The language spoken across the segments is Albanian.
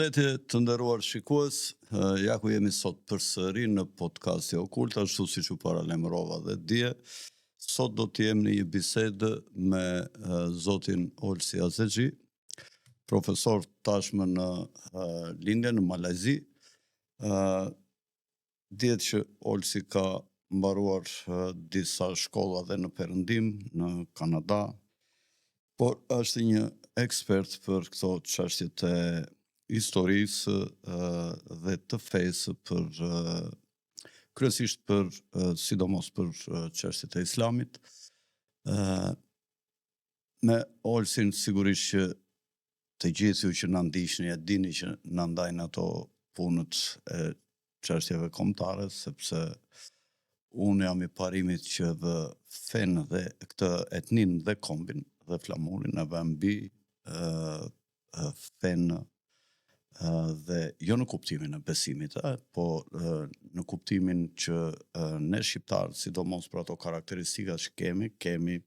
Përshëndetje të nderuar shikues, ja ku jemi sot përsëri në podcasti Okult, ashtu siç u paralajmërova dhe dje. Sot do të jemi në një bisedë me zotin Olsi Azexhi, profesor tashmë në lindje në Malajzi. Dihet që Olsi ka mbaruar disa shkolla dhe në Perëndim, në Kanada, por është një ekspert për këto çështjet e historisë dhe të fesë për kryesisht për sidomos për çështjet e Islamit. Me Olsin sigurisht që të gjithë ju që na ndiqni e dini që na ndajnë ato punët e çështjeve kombëtare, sepse unë jam i parimit që dhe fen dhe këtë etnin dhe kombin dhe flamurin e mbi fen dhe jo në kuptimin e besimit, po në kuptimin që ne shqiptarët, sidomos për ato karakteristika që kemi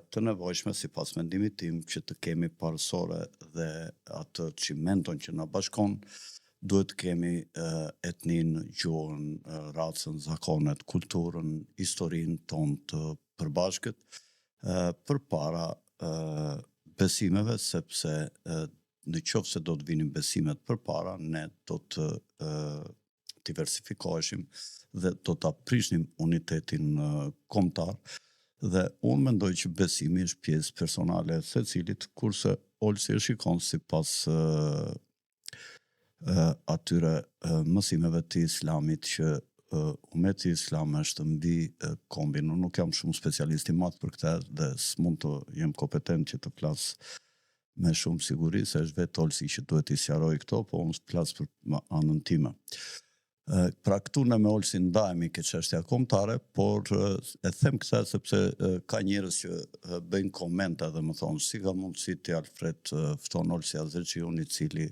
të nevojshme sipas mendimit tim që të kemi parësore dhe atë çimenton që na bashkon, duhet kemi etnin, gjuhën, racën, zakonet, kulturën, historinë tonë të përbashkët përpara besimeve, sepse në qoftë se do të vinin besimet përpara, ne do të diversifikoheshim dhe do të aprishnim unitetin kombëtar. Dhe unë mendoj që besimi është pjesë personale e secilit, kurse Olsi e shikon sipas atyre mësimeve të Islamit që umeti Islam është mbi kombin. Unë nuk jam shumë specialist i madh për këtë dhe s'mund të jem kompetent që të flas me shumë siguri, se është vetë Olsi që duhet i sqaroj këto, po unë flas për anën time. Pra këtu ne me Olsin ndajemi ke çështja kombëtare, por e them këtë sepse ka njerëz që bëjnë komente dhe më thonë si ka mundësi ti Alfred fton Olsi Azexhiun, i cili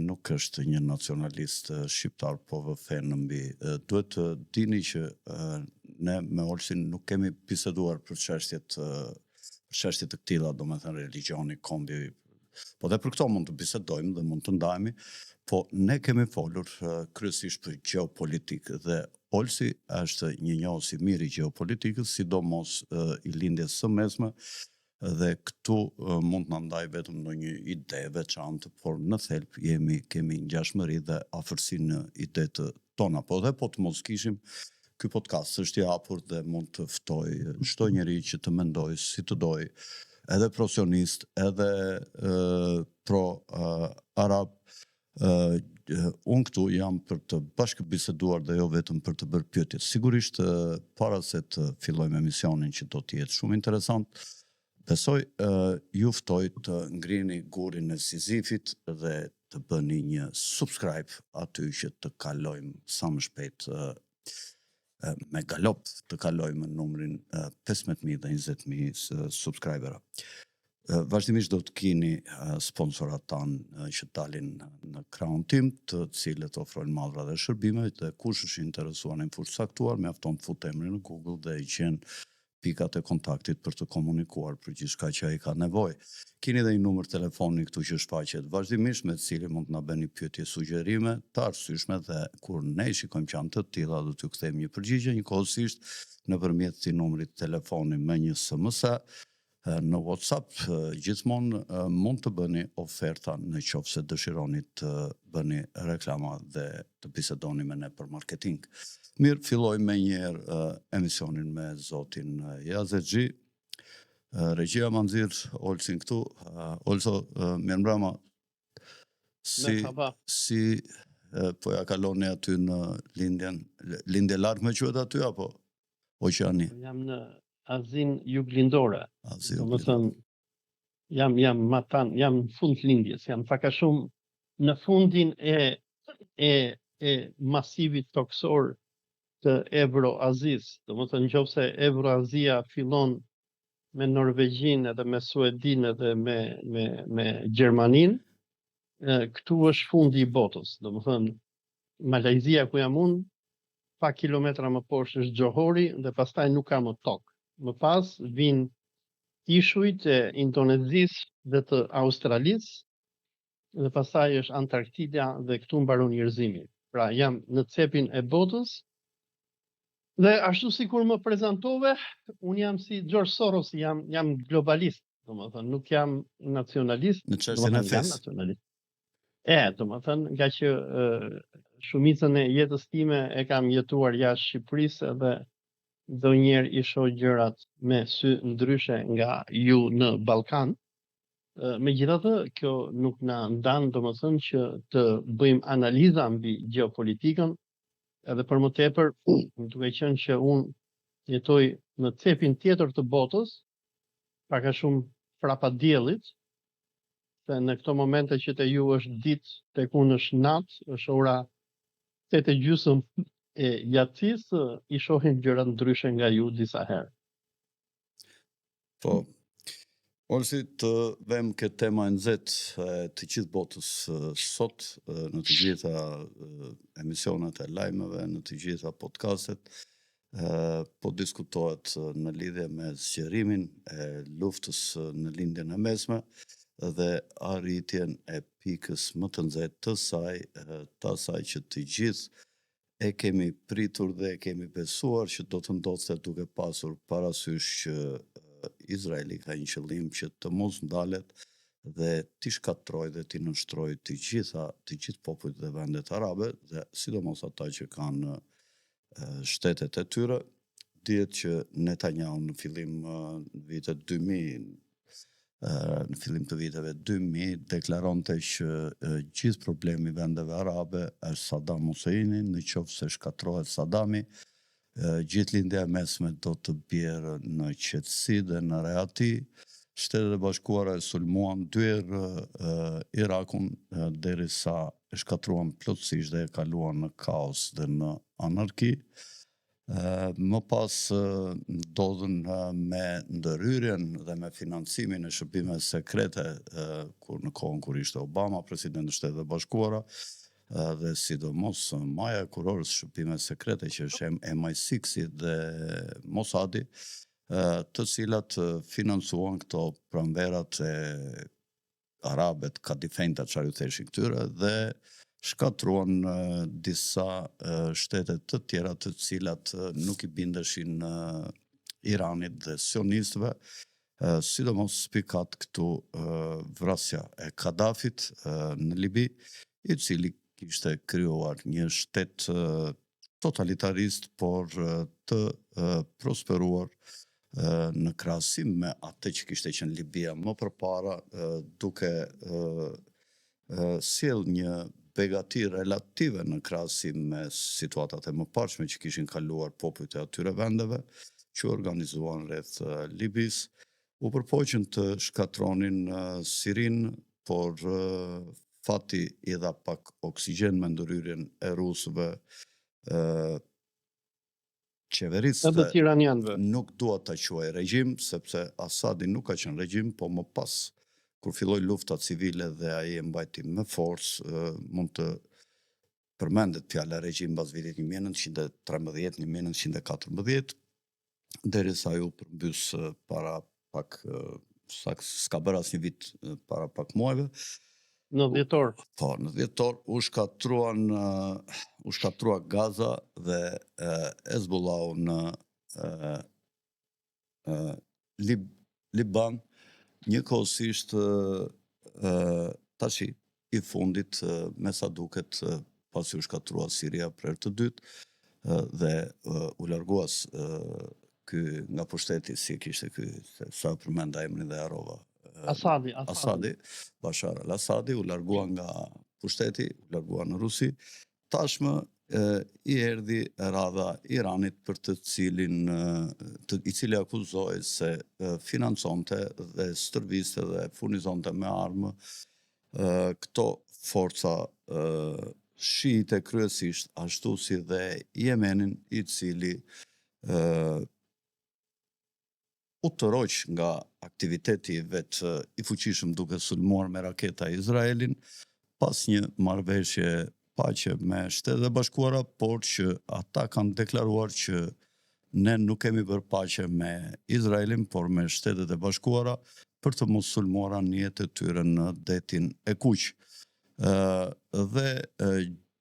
nuk është një nacionalist shqiptar, po vë fen mbi. Duhet të dini që ne me Olsin nuk kemi biseduar për çështjet të këtilla, domethënë religioni, kombi, po dhe për këto mund të bisedojmë dhe mund të ndajemi, po ne kemi folur kryesisht për gjeopolitikë dhe Olsi është një njohës i mirë i gjeopolitikës, sidomos i lindjes së mesme, dhe këtu mund të na ndaj vetëm ndonjë ide veçantë, por në thelb kemi ngjashmëri dhe afërsi në idetë tona, po dhe po të mos kishim, ky podcast është i hapur dhe mund të ftoj çdo njeri që të mendoj si të doj, edhe pro-sionist, edhe pro-arab. Unë këtu jam për të bashkëbiseduar dhe jo vetëm për të bërë pyetje. Sigurisht para se të fillojmë emisionin që do të jetë shumë interesant, besoj ju ftoj të ngrini gurin e Sizifit dhe të bëni një subscribe aty që të kalojmë sa më shpejt me galop të kalojmë numrin 15.000 dhe 20.000 subscribera. Vazhdimisht do të keni sponsorat tanë që dalin në krahun tim, të cilët ofrojnë mallra dhe shërbime, dhe kush është interesuar në fushë caktuar, mjafton të fut emrin në Google dhe i gjen pikat e kontaktit për të komunikuar për gjithçka që ai ka nevojë. Keni edhe një numër telefoni këtu që shfaqet vazhdimisht, me të cilin mund të na bëni pyetje, sugjerime të arsyeshme, dhe kur ne shikojmë që janë të tilla do t'ju kthejmë një përgjigje njëkohësisht nëpërmjet këtij numri telefoni me një SMS. Në WhatsApp gjithmonë mund të bëni oferta në qoftë se dëshironi të bëni reklama dhe të bisedoni me ne për marketing. Mirë, fillojmë me njëherë emisionin me zotin Azexhi. Regjia ma nxirr Olsin këtu. Olso, mirëmbrëma. Si po ja kaloni aty në lindje larg me quhet aty apo Oqeani? Jam në Azin juglindore. Domethënë jam në fund lindjes, jam pak a shumë në fundin e masivit toksor të Evroazis. Domethënë nëse Evroazia fillon me Norvegjin edhe me Suedin edhe me Gjermanin, këtu është fundi i botës. Domethënë Malajzia ku jam unë, pak kilometra më poshtë është Johori dhe pastaj nuk ka më tokë. Më pas vijnë ishujt e Indonezisë dhe të Australisë, dhe pastaj është Antarktida dhe këtu mbaron njerëzimi. Pra jam në cepin e botës dhe ashtu si kur më prezantove, unë jam si George Soros, jam globalist, domethënë nuk jam nacionalist, Në çështjen e jam fesë. nacionalist. Domethënë nga që shumicën e jetës time e kam jetuar jashtë Shqipërisë dhe ndonjëherë i shoh gjërat me sy ndryshe nga ju në Ballkan. Megjithatë, kjo nuk na ndan domethënë që të bëjmë analiza mbi gjeopolitikën, edhe për më tepër, duke qenë që unë jetoj në cepin tjetër të botës, pak a shumë prapa diellit, se në këto momente që te ju është ditë, tek unë është natë, është ora 8:30 e gjatësisë, i shohin gjërat ndryshe nga ju disa herë. Po, Olsi, të vëmë këtë tema e nxehtë e të gjithë botës sot, në të gjitha emisionet e lajmeve, në të gjitha podcastet, po diskutohet në lidhje me zgjerimin e luftës në lindjen e mesme dhe arritjen e pikës më të nxehtë të asaj që të gjithë e kemi pritur dhe e kemi besuar që do të ndodhte, duke pasur parasysh që Izraeli ka një qëllim që të mos ndalet dhe t'i shkatroj dhe t'i nënshtroj të gjithë popujt dhe vendet arabe, dhe sidomos ata që kanë shtetet e tyre. Dihet që Netanyahu në fillim vitet 2000, në fillim të viteve 2000, deklaronte që gjithë problemi i vendeve arabe është Saddam Husseini, në qoftë se shkatrohet Saddami, gjithë lindja e mesme do të bjerë në qetësi dhe në rehati. Shtetet e Bashkuara e sulmuan 2 herë Irakun derisa e shkatruan plotësisht dhe e kaluan në kaos dhe në anarki. Më pas ndodhen me ndërhyrjen dhe me financimin e shërbimeve sekrete në kohën kur ishte Obama president i Shtetit e Bashkuara, dhe sidomos maja e kurorës shërbime sekrete që është MI6 dhe Mossadi, të cilat financuan këto pranverat e arabet, kadifejnta çfarë ju theshin këtyre, dhe shkatruan disa shtetet të tjera të cilat nuk i bindeshin Iranit dhe sionistëve, sidomos spikat këtu vrasja e Kadafit në Libi, i cili kishte krijuar një shtet totalitarist, por të prosperuar në krahasim me atë që kishte qenë Libia më përpara, duke sjell një begati relative në krahasim me situatat e mëparshme që kishin kaluar popujt e atyre vendeve që organizuan rreth Libis, u përpoqën të shkatronin Sirin, por fati i dha pak oksigjen me ndërhyrjen e rusëve. Qeverisë nuk dua ta quaj regjim, sepse Asadi nuk ka qenë regjim, po më pas kur filloi lufta civile dhe ai e mbajti me forcë, mund të përmendet fjala regjim pas vitit 1913, 1914, derisa ju përmbys para pak, s'ka bërë asnjë vit, para pak muajve. Në dhjetor. Po, në dhjetor u shkatrua Gaza dhe Hezbollahu në Liban, njëkohësisht tash i fundit, me sa duket, pasi u shkatrua Siria për herë të dytë dhe u larguas ky nga pushteti, si kishte ky, sa përmenda emrin dhe harrova. Asadi, Bashar al-Asadi, u largua nga pushteti, u largua në Rusi. Tashmë i erdhi radha Iranit për i cili akuzoi se financonte dhe stërviste dhe furnizonte me armë këto forca shiite kryesisht, ashtu si dhe Jemenin, i cili u tërhoq nga aktiviteti vet i fuqishëm duke sulmuar me raketa Izraelin, pas një marrëveshje paqe me Shtetet e Bashkuara, por që ata kanë deklaruar që ne nuk kemi bërë paqe me Izraelin, por me Shtetet e Bashkuara, për të mos sulmuar anijet e tyre në detin e Kuq. Dhe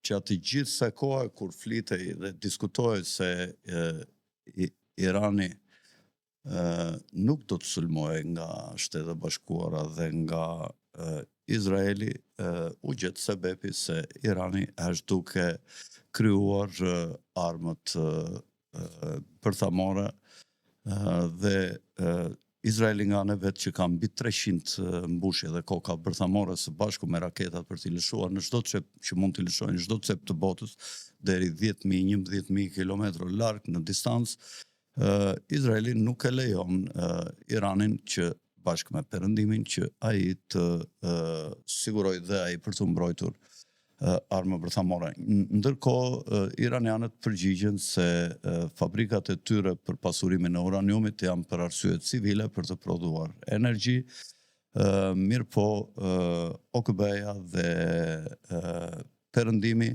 gjatë gjithë se koha kur flitej dhe diskutohej se Irani nuk do të sulmohej nga Shtetet e Bashkuara dhe nga Izraeli, u gjet sebepi se Irani është duke krijuar armët bërthamore dhe Izraeli nga anë vetë që ka mbi 300 mbushje dhe koka bërthamore së bashku me raketat për t'i lëshuar në çdo cep që mund t'i lëshojnë çdo cep të botës deri 10.000, 11.000 kilometra larg në distancë, Izraeli nuk e lejon Iranin që bashkë me Perëndimin që ai të sigurojë dhe ai për të mbrojtur armë bërthamore. Ndërkohë, iranianët përgjigjen se fabrikat e tyre për pasurimin e uraniumit janë për arsye civile për të prodhuar energji, mirë po OKB-ja dhe Perëndimi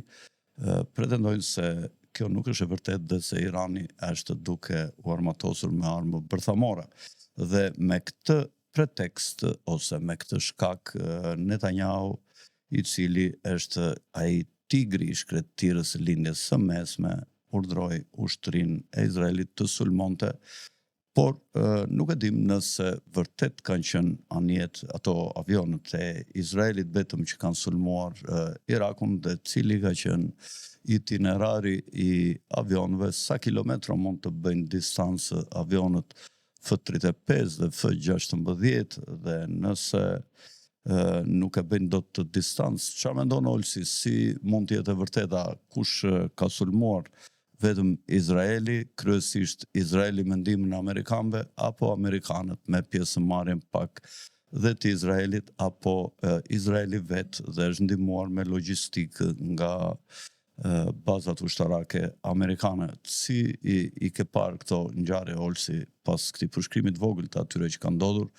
pretendojnë se kjo nuk është e vërtet dhe se Irani është duke u armatosur me armë bërthamore. Dhe me këtë pretekst ose me këtë shkak Netanyahu, i cili është ai tigri i shkretirës së lindjes së mesme, urdhroi ushtrinë e Izraelit të sulmonte, por nuk e dim nëse vërtet kanë qenë anjet ato avionët e Izraelit vetëm që kanë sulmuar Irakun dhe cili ka qenë itinerari i avionëve, sa kilometra mund të bëjnë distancë avionët F-35 dhe F-16 dhe nëse nuk e bëjnë dot të distancë. Çfarë mendon Olsi, si mund të jetë e vërteta, kush ka sulmuar, vetëm Izraeli, kryesisht Izraeli me ndihmën e amerikanëve apo amerikanët me pjesëmarrjen pak dhe të Izraelit apo Izraeli vetë dhe është ndihmuar me logjistikë nga bazat ushtarake amerikane. Si i ke parë këto ngjarje Olsi pas këtij përshkrimi të vogël të atyre që kanë ndodhur?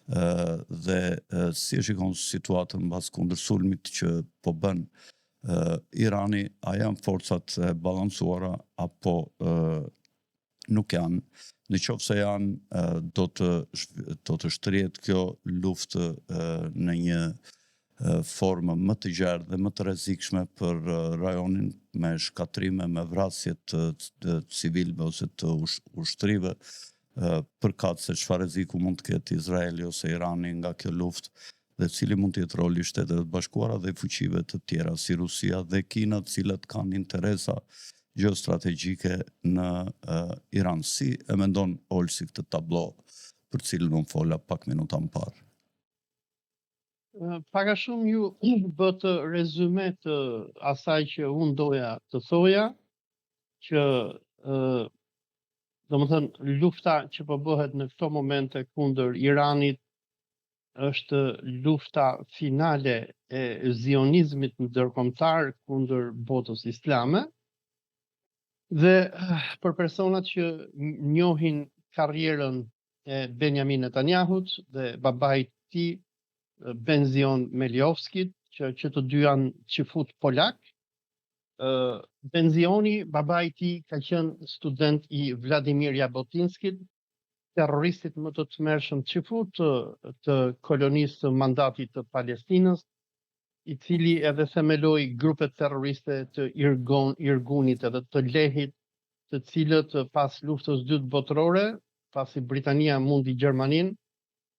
Dhe si e shikon situatën mbas kundër sulmit që po bën Irani, a janë forcat e balancuara apo nuk janë? Në qoftë se janë, do të shtrihet kjo luftë në një formë më të gjerë dhe më të rrezikshme për rajonin me shkatrime, me vrasje të civilëve ose të ushtrive, përkat se çfarë rreziku mund të ketë Izraeli ose Irani nga kjo luftë dhe cili mund të jetë roli i Shtetet e Bashkuara dhe fuqive të tjera si Rusia dhe Kina, të cilat kanë interesa gjeostrategjike në Iran. Si e mendon Olsi këtë tablo për cilën unë fola pak minuta më parë? Pak a shumë ju bët rezume të asaj që unë doja të thoja, që domethënë lufta që po bëhet në këto momente kundër Iranit është lufta finale e zionizmit ndërkombëtar kundër botës islame. Dhe për personat që njohin karrierën e Benjamin Netanyahut dhe babait të tij Benzion Meliovskit, që të dy janë qifut polak. Benzioni, babai i tij, ka qenë student i Vladimir Jabotinskit, terroristit më të tmerrshëm qifut të kolonisë të mandatit të Palestinës, i cili edhe themeloi grupe terroriste të Irgunit edhe të Lehit, të cilët pas luftës së dytë botërore, pasi Britania mundi Gjermaninë,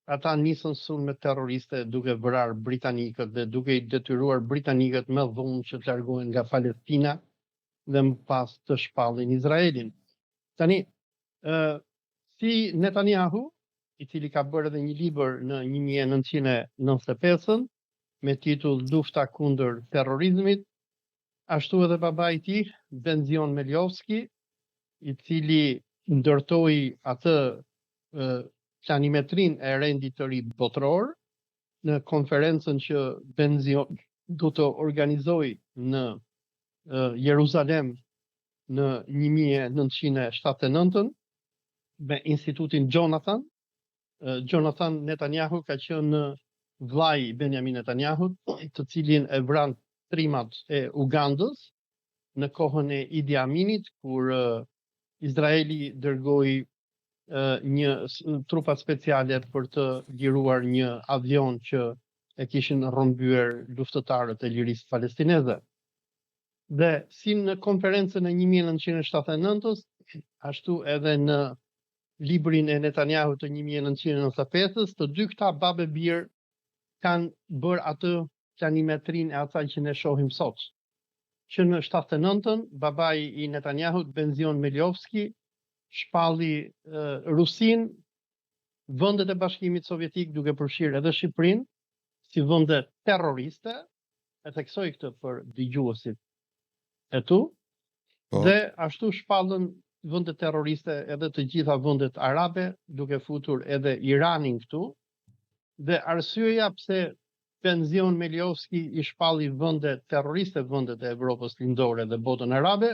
ata nisën sulme terroriste duke vrarë britanikët dhe duke i detyruar britanikët me dhunë që të largohen nga Palestina dhe më pas të shpallin Izraelin. Tani, si Netanyahu, i cili ka bërë edhe një libër në 1995 me titull Lufta kundër terrorizmit, ashtu edhe babai i tij, Benzion Meliovski, i cili ndërtoi atë planimetrin e rendit të ri botëror në konferencën që Benzion do të organizoj në Jeruzalem në 1979 me Institutin Jonathan. Jonathan Netanyahu ka qenë vllai Benjamin Netanyahut, të cilin e vran trimat e Ugandës në kohën e Idi Aminit, kur Izraeli dërgoi një trupat speciale për të liruar një avion që e kishin rrëmbyer luftëtarët e lirisë palestineze. Dhe si në konferencën e 1979-s, ashtu edhe në librin e Netanyahu të 1995-s, të dy këta babë e birë kanë bërë atë planimetrin e asaj që ne shohim sot. Që në 79-ën, babai i Netanyahut, Benzion Meliovski, shpalli Rusin, vendet e Bashkimit Sovjetik, duke përfshirë edhe Shqipërinë, si vende terroriste, e theksoj këtë për dëgjuesit e tu, dhe ashtu shpallën vende terroriste edhe të gjitha vendet arabe, duke futur edhe Iranin këtu, dhe arsyeja pse Benzion Meliovski i shpalli vende terroriste, vendet e Evropës lindore dhe botën arabe,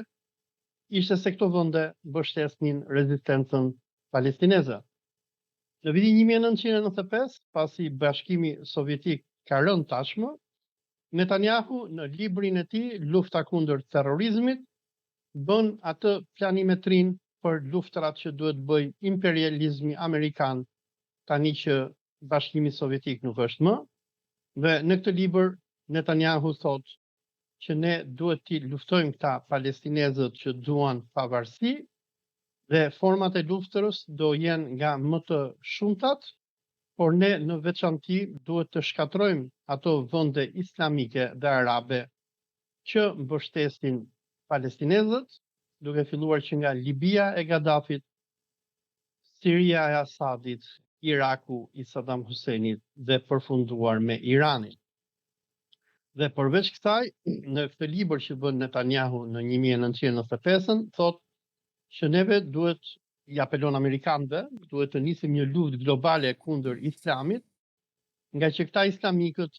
ishte se këto vende mbështesnin rezistencën palestineze. Në vitin 1995, pasi Bashkimi Sovjetik ka rënë tashmë, Netanyahu në librin e tij Lufta kundër terrorizmit bën atë planimetrin për luftrat që duhet bëj imperializmi amerikan tani që Bashkimi Sovjetik nuk është më, dhe në këtë libër Netanyahu thotë që ne duhet t'i luftojmë këta palestinezët që duan pavarësi, dhe format e luftërës do jenë nga më të shumtat, por ne në veçanti duhet të shkatrojmë ato vende islamike dhe arabe që mbështesin palestinezët, duke filluar që nga Libia e Gaddafit, Siria e Asadit, Iraku i Saddam Huseinit dhe përfunduar me Iranin. Dhe përveç kësaj, në këtë libër që bën Netanyahu në 1995, thotë që neve duhet, i apelon amerikanëve, duhet të nisim një luftë globale kundër islamit, nga që këta islamikët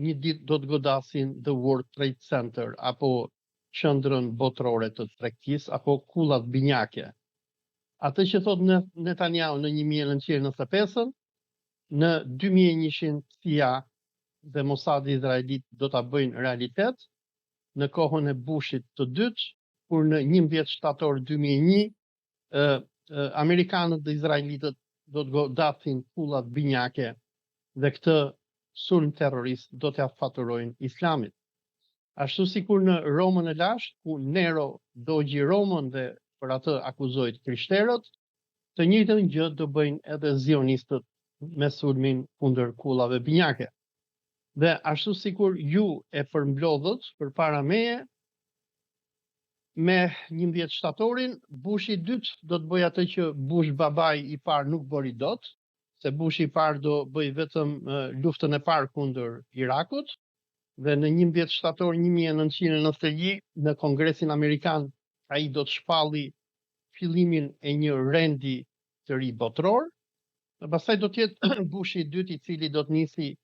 një ditë do të godasin The World Trade Center, apo qendrën botërore të tregtisë, apo kullat binjake. Atë që thot Netanyahu në 1995, në 2100 CIA dhe Mossadi izraelit do ta bëjnë realitet, në kohën e Bushit të dytë, kur në 11 shtator 2001, amerikanët dhe izraelitët do të godasin kullat binjake dhe këtë sulm terrorist do t'ia faturojnë islamit. Ashtu sikur në Romën e lashtë, ku Nero dogji Romën dhe për atë akuzoi krishterët, të njëjtën gjë do bëjnë edhe zionistët me sulmin kundër kullave binjake. Dhe ashtu sikur ju e përmblodhët përpara meje, me 11 shtatorin, Bush i dytë do të bëjë atë që Bush babai i parë nuk bëri dot, se Bush i parë do bëj vetëm luftën e parë kundër Irakut, dhe në 11 shtator 1991 në Kongresin Amerikan ai do të shpalli fillimin e një rendi të ri botror, dhe pastaj do të jetë Bush i dytë i cili do të nisi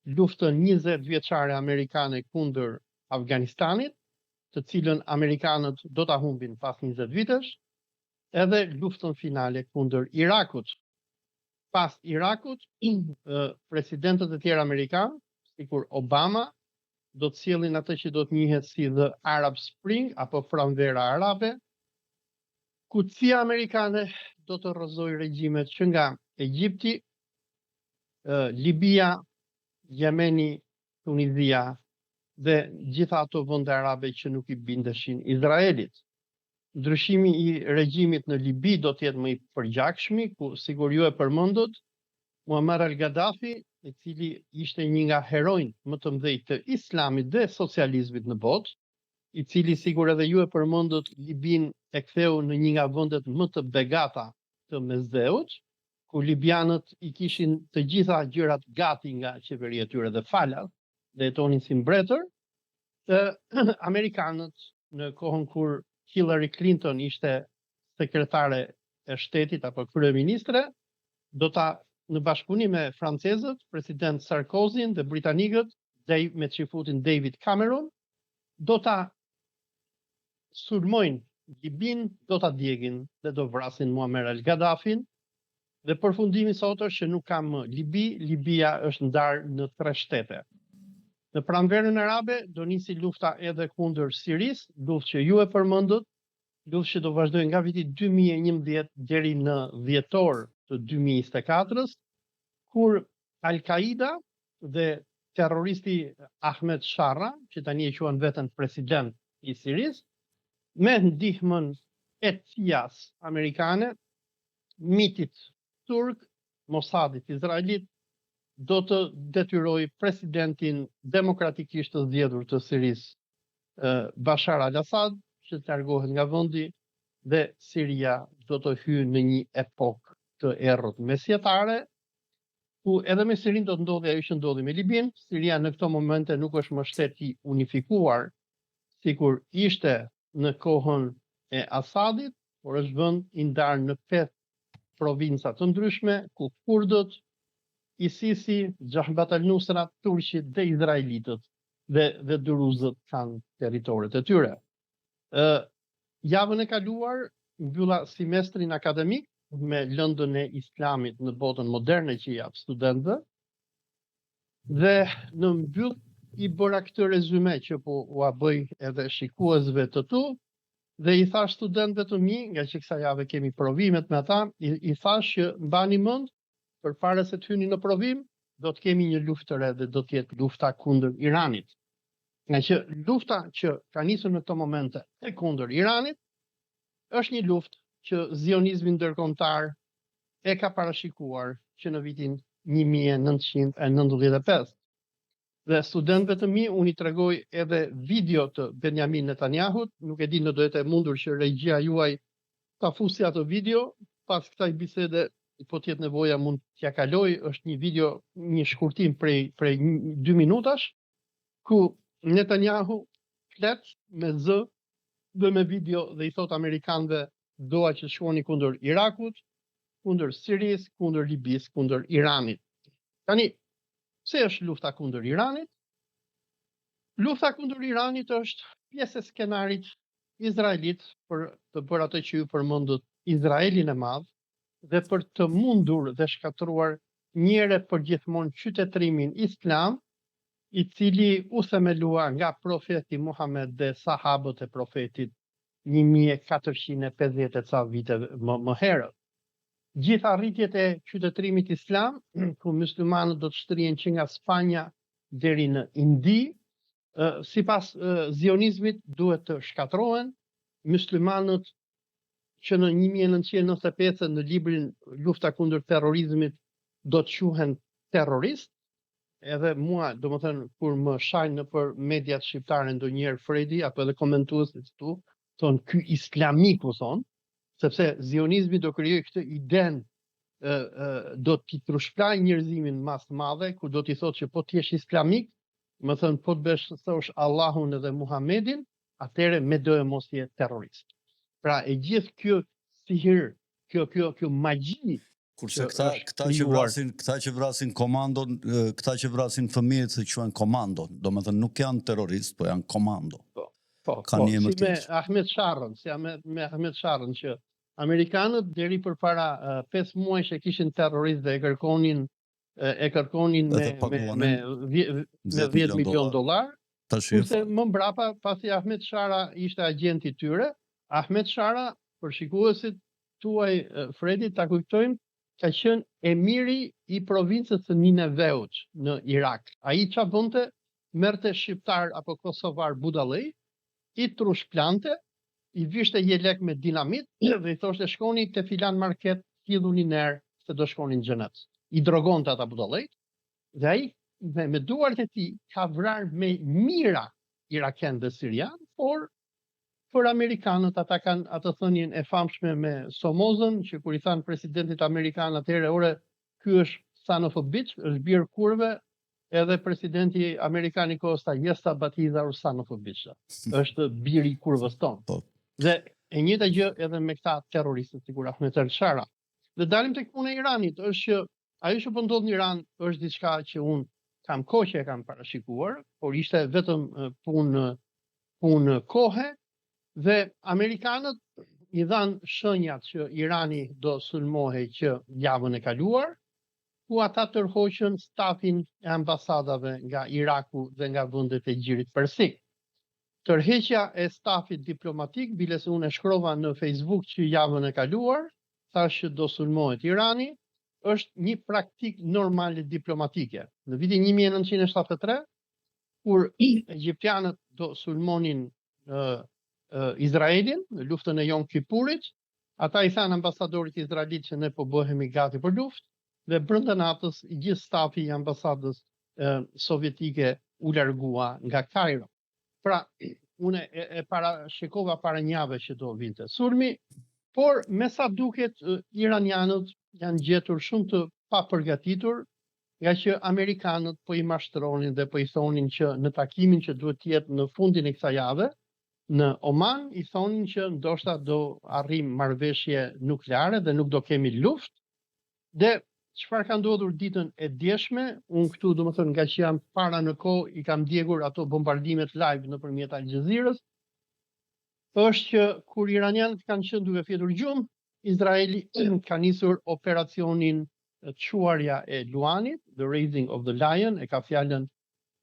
luftën 20 vjeçare amerikane kundër Afganistanit, të cilën amerikanët do ta humbin pas 20 vitesh, edhe luftën finale kundër Irakut. Pas Irakut, presidentët e tjerë amerikanë, sikur Obama, do të sjellin atë që do të njihet si The Arab Spring apo pranvera arabe, ku CIA amerikane do të rrëzojë regjimet që nga Egjipti, Libia, Jemeni, Tunizia dhe gjitha ato vende arabe që nuk i bindeshin Izraelit. Ndryshimi i regjimit në Libi do të jetë më i përgjakshëm, ku sigur ju e përmendët, Muammar al-Gaddafi, i cili ishte një nga heronjt më të mëdhenj të islamit dhe socializmit në botë, i cili sigur edhe ju e përmendët Libin e ktheu në një nga vendet më të begata të Mesdheut, ku libianët i kishin të gjitha gjërat gati nga qeveria e tyre dhe falas, dhe jetonin si mbretër, amerikanët në kohën kur Hillary Clinton ishte sekretare e shtetit apo kryeministre, do ta në bashkëpunim me francezët, president Sarkozy dhe britanikët, me çifutin David Cameron, do ta sulmojnë Libin, do ta djegin dhe do vrasin Muammar al-Gaddafin, dhe përfundimi sot është që nuk ka më Libi, Libia është ndarë në 3 shtete. Në pranverën arabe do nisi lufta edhe kundër Siris, luftë që ju e përmendët, luftë që do vazhdojë nga viti 2011 deri në dhjetor të 2024-s, kur Al-Qaida dhe terroristi Ahmed Sharra, që tani e quhen veten president i Sirisë, me ndihmën e CIA-s amerikane, mitit turk, Mossadit izraelit, do të detyroj presidentin demokratikisht të zgjedhur të Sirisë, Bashar al-Assad, që të largohet nga vendi dhe Siria do të hyjë në një epokë të errët mesjetare, ku edhe me Sirin do të ndodhi ajo që ndodhi me Libin. Siria në këto momente nuk është më shtet i unifikuar, sikur ishte në kohën e Asadit, por është vend i ndarë në 5 provinca të ndryshme, ku kurdët, ISIS-i, Jabhat al-Nusra, turqit dhe izraelitët dhe duruzët kanë territoret e tyre. Javën e kaluar mbylla semestrin akademik me lëndën e islamit në botën moderne që i jap studentëve. Dhe në mbyll i bëra këtë rezume që po ua bëj edhe shikuesve të tu, dhe i thash studentëve të mi, nga që kësaj jave kemi provimet me ata, i thash që mbani mend, përpara se të hyni në provim, do të kemi një luftë të re dhe do të jetë lufta kundër Iranit. Nga që lufta që ka nisur në këto momente e kundër Iranit është një luftë që zionizmi ndërkombëtar e ka parashikuar që në vitin 1995. Dhe studentëve të mi, unë i tregoj edhe video të Benjamin Netanyahut, nuk e di në do jetë e mundur që regjia juaj ta fusi atë video, pas kësaj bisede, po tjetë nevoja mund t'ja kaloj, është një video, një shkurtim prej 2 minutash, ku Netanyahu flet me zë dhe me video dhe i thot amerikanëve doa që shkoni kundër Irakut, kundër Siris, kundër Libis, kundër Iranit. Tani, pse është lufta kundër Iranit? Lufta kundër Iranit është pjesë e skenarit izraelit për të bërë atë që ju përmendët Izraelin e madh dhe për të mundur dhe shkatruar njëre për gjithmonë qytetrimin islam, i cili u themelua nga profeti Muhammed dhe sahabët e profetit 1450 e ca vite më herët. Gjitha arritjet e qytetrimit islam, ku muslimanët do të shtrihen që nga Spanja deri në Indi, sipas zionizmit duhet të shkatrohen. Muslimanët që në 1995 në librin Lufta kundër terrorizmit do të quhen terrorist. Edhe mua, do më thënë, kur më shajnë në për mediat shqiptare ndonjëherë Fredi, apo edhe komentuesit këtu, thonë ky islamiku thonë, sepse zionizmi do krijoj këtë iden, do t'i trushplaj njerëzimin mas madhe, ku do t'i thotë që po t'jesh islamik, më thënë po t'besh thosh Allahun edhe Muhammedin, atëre me do e mos je terrorist. Pra e gjithë kjo sihir, kjo magji, kurse këta që vrasin komandon, këta që vrasin fëmijët se quhen komando, domethënë nuk janë terroristë, po janë komando. Kanë një emër tjetër. Si me Ahmed Sharrën, me Ahmed Sharrën që amerikanët deri përpara 5 muajsh e kishin terrorist dhe e kërkonin me 10 milion dollar. Kurse më mbrapa, pasi Ahmed Sharra ishte agenti i tyre, Ahmed Sharra, për shikuesit tuaj Fredi, ta kujtojmë, ka qenë emiri i provincës së Nineveut në Irak. Ai çfarë bënte? Merrte shqiptar apo kosovar budallëj, i trushplante, i vishte jelek me dinamit dhe i thoshte shkoni te filan market, hidhuni ner se do shkonin në xhenet. I drogonte ata budallëjt dhe ai me duart e tij ka vrarë me mira iraken dhe sirian, por për amerikanët ata kanë atë thënien e famshme me Somozën, që kur i thanë presidentit amerikan atëherë, ore, ky është son of a bitch, është bir kurve, edhe presidenti amerikan i kohës tha, yes, but he's our son of a bitch. Është biri i kurvës tonë. Dhe e njëjta gjë edhe me këta terroristët, sikur Ahmed Sharra. Dhe dalim tek puna e Iranit, është që ajo që po ndodh në Iran është diçka që unë kam kohë që e kam parashikuar, por ishte vetëm punë kohe. Dhe amerikanët i dhanë shenjat që Irani do sulmohej që javën e kaluar, ku ata tërhoqën stafin e ambasadave nga Iraku dhe nga vendet e Gjirit Persik. Tërheqja e stafit diplomatik, bile se unë e shkrova në Facebook që javën e kaluar, thash që do sulmohet Irani, është një praktik normale diplomatike. Në vitin 1973, kur egjiptianët do sulmonin Izraelin në luftën e Yom Kipurit, ata i thanë ambasadorit izraelit që ne po bëhemi gati për luftë, dhe brenda natës gjithë stafi i ambasadës sovjetike u largua nga Kairo. Pra, unë e parashikova para një javë që do vinte sulmi, por me sa duket iranianët janë gjetur shumë të papërgatitur, nga që amerikanët po i mashtronin dhe po i thonin që në takimin që duhet të jetë në fundin e kësaj jave në Oman, i thonin që ndoshta do arrim marrëveshje nukleare dhe nuk do kemi luftë. Dhe çfarë ka ndodhur ditën e djeshme, unë këtu domethënë nga që jam para në kohë i kam ndjekur ato bombardimet live nëpërmjet Al Jazeerës, është që kur iranianët kanë qenë duke fjetur gjumë, Izraeli ka nisur operacionin quarja e luanit, The Raising of the Lion, e ka fjalën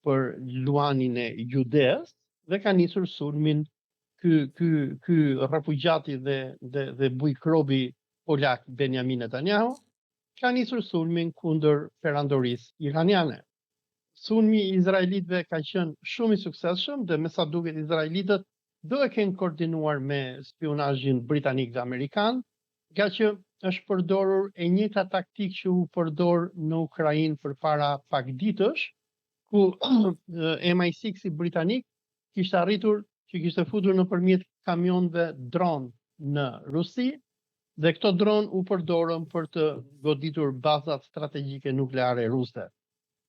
për luanin e Judeas, dhe ka nisur sulmin ky refugjati dhe bujkrobi polak Benjamin Netanyahu, ka nisur sulmin kundër perandorisë iraniane. Sulmi i izraelitëve ka qenë shumë i suksesshëm dhe me sa duket izraelitët do e kenë koordinuar me spionazhin britanik dhe amerikan, nga që është përdorur e njëjta taktik që u përdor në Ukrainë përpara pak ditësh, ku MI6 britanik kishte arritur që kishte futur nëpërmjet kamionëve dron në Rusi, dhe këto dron u përdorën për të goditur bazat strategjike nukleare ruse.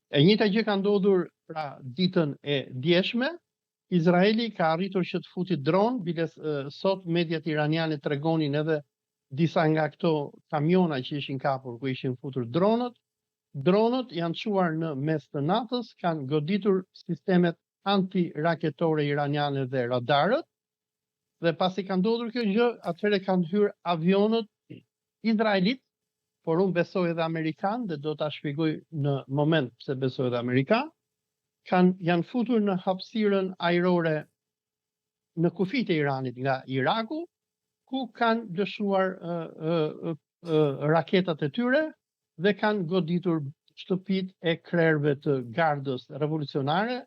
E njëjta gjë ka ndodhur pra ditën e djeshme. Izraeli ka arritur që të futi dron, bile sot mediat iraniane tregonin edhe disa nga këto kamiona që ishin kapur ku ishin futur dronët. Dronët janë çuar në mes të natës, kanë goditur sistemet antiraketore iraniane dhe radarët, dhe pasi ka ndodhur kjo gjë, atëherë kanë hyrë avionët izraelit, por unë besoj edhe amerikan, dhe do ta shpjegoj në moment pse besoj edhe amerikan, janë futur në hapësirën ajrore në kufit e Iranit nga Iraku, ku kanë lëshuar raketat e tyre dhe kanë goditur shtëpitë e krerëve të gardës revolucionare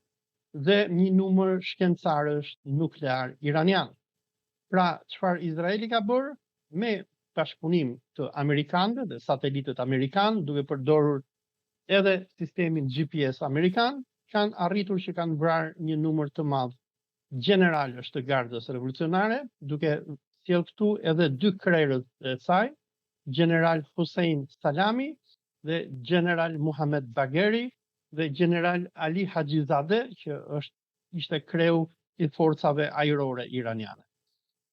dhe një numër shkencëtarësh nuklear iranian. Pra, çfarë Izraeli ka bërë me bashkëpunim të amerikanëve dhe satelitët amerikanë, duke përdorur edhe sistemin GPS amerikan, kanë arritur që kanë vrarë një numër të madh gjeneralësh të gardës revolucionare, duke sjellë këtu edhe dy krerët e saj, General Hussein Salami dhe General Muhammed Bagheri dhe General Ali Hajizadeh, që ishte kreu i forcave ajrore iraniane.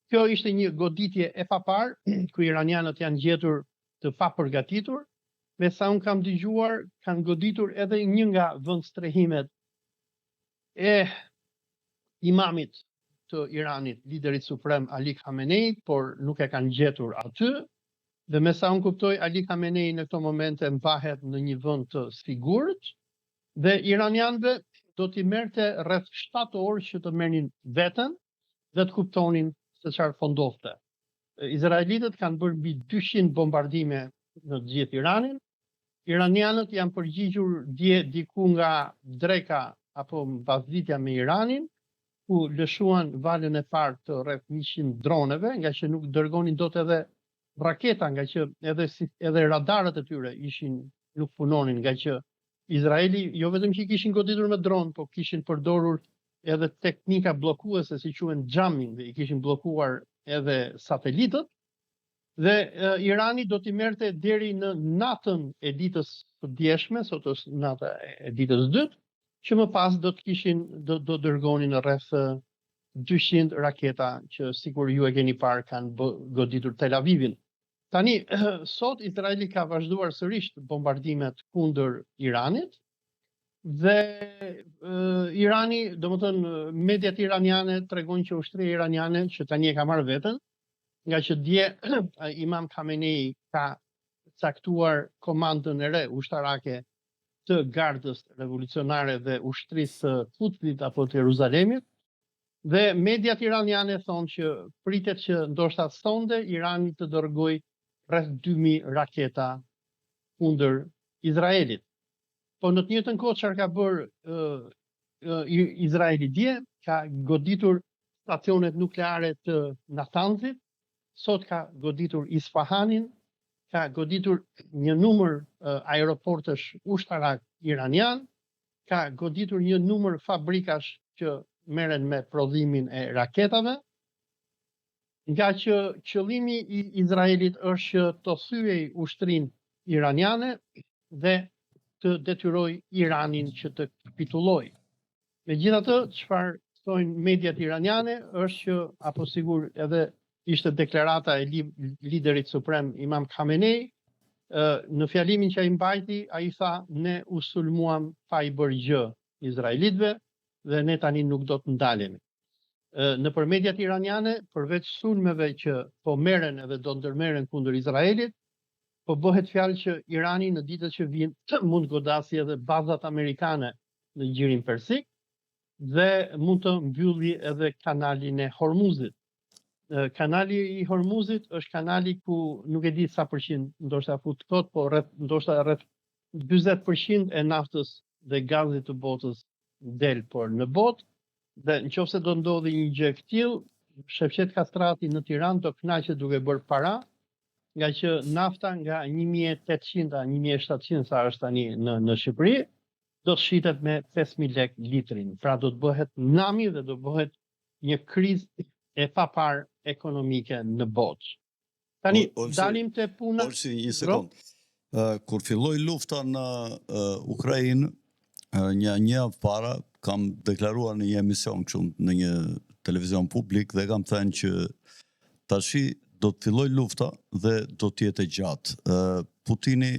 Kjo ishte një goditje e papar, ku iranianët janë gjetur të papërgatitur, me sa unë kam dëgjuar, kanë goditur edhe një nga vendstrehimet e imamit të Iranit, liderit suprem Ali Khamenei, por nuk e kanë gjetur aty, dhe me sa unë kuptoj, Ali Khamenei në këto momente mbahet në një vend të sigurt, dhe iranianëve do t'i merrte rreth 7 orë që të merrnin veten dhe të kuptonin se çfarë po ndodhte. Izraelitët kanë bërë mbi 200 bombardime në të gjithë Iranin. Iranianët janë përgjigjur dje diku nga dreka apo mbasditja me Iranin, ku lëshuan valën e parë të rreth 100 droneve, nga që nuk dërgonin dot edhe raketa, nga që edhe radarët e tyre nuk punonin, nga që Izraeli jo vetëm që kishin goditur me dron, po kishin përdorur edhe teknika bllokuese, si quhen jamming, dhe i kishin bllokuar edhe satelitët, dhe Irani do t'i merrte deri në natën e ditës së djeshme, sot është nata e ditës dytë, që më pas do dërgonin rreth 200 raketa që sikur ju e keni parë kanë goditur Tel Avivin. Tani, sot Izraeli ka vazhduar sërish bombardimet kundër Iranit, dhe Irani, domethënë mediat iraniane tregojnë që ushtria iraniane që tani e ka marrë veten, nga që dje Imam Khamenei ka caktuar komandën e re ushtarake të gardës revolucionare dhe ushtrisë së Kutsit apo të Jeruzalemit, dhe mediat iraniane thonë që pritet që ndoshta sonde Irani të dërgojë rreth 2000 raketa kundër Izraelit. Po në të njëjtën kohë çfarë ka bërë Izraeli dje, ka goditur stacionet nukleare të Natanzit, sot ka goditur Isfahanin, ka goditur një numër aeroportesh ushtarak iranian, ka goditur një numër fabrikash që merren me prodhimin e raketave, nga që qëllimi i Izraelit është që të thyej ushtrinë iraniane dhe të detyroj Iranin që të kapitullojë. Megjithatë, çfarë thonë mediat iraniane është që, apo sigur edhe ishte deklarata e liderit suprem Imam Khamenei, në fjalimin që ai mbajti, ai tha ne u sulmuam pa i bërë gjë izraelitëve dhe ne tani nuk do të ndalemi. Nëpër mediat iraniane, përveç sulmeve që po merren edhe do ndërmerren kundër Izraelit, po bëhet fjalë që Irani në ditët që vijnë mund godasi edhe bazat amerikane në Gjirin Persik dhe mund të mbylli edhe kanalin e Hormuzit. Kanali i Hormuzit është kanali ku nuk e di sa përqind, ndoshta fut kot, po ndoshta rreth 40% e naftës dhe gazit të botës del por në botë, dhe nëse do ndodhi një gjë e tillë, Shefqet Kastrati në Tiranë do kënaqet duke bërë para, nga që nafta nga 1800 a 1700 sa është tani në Shqipëri, do të shitet me 5000 lekë litrin. Pra do të bëhet nami dhe do bëhet një krizë e papar ekonomike në botë. Tani dalim te puna. Një sekond. Kur filloi lufta në Ukrainë, një javë para kam deklaruar në një emision në një televizion publik dhe kam thënë që tashi do të filloj lufta dhe do të jetë e gjatë. Putini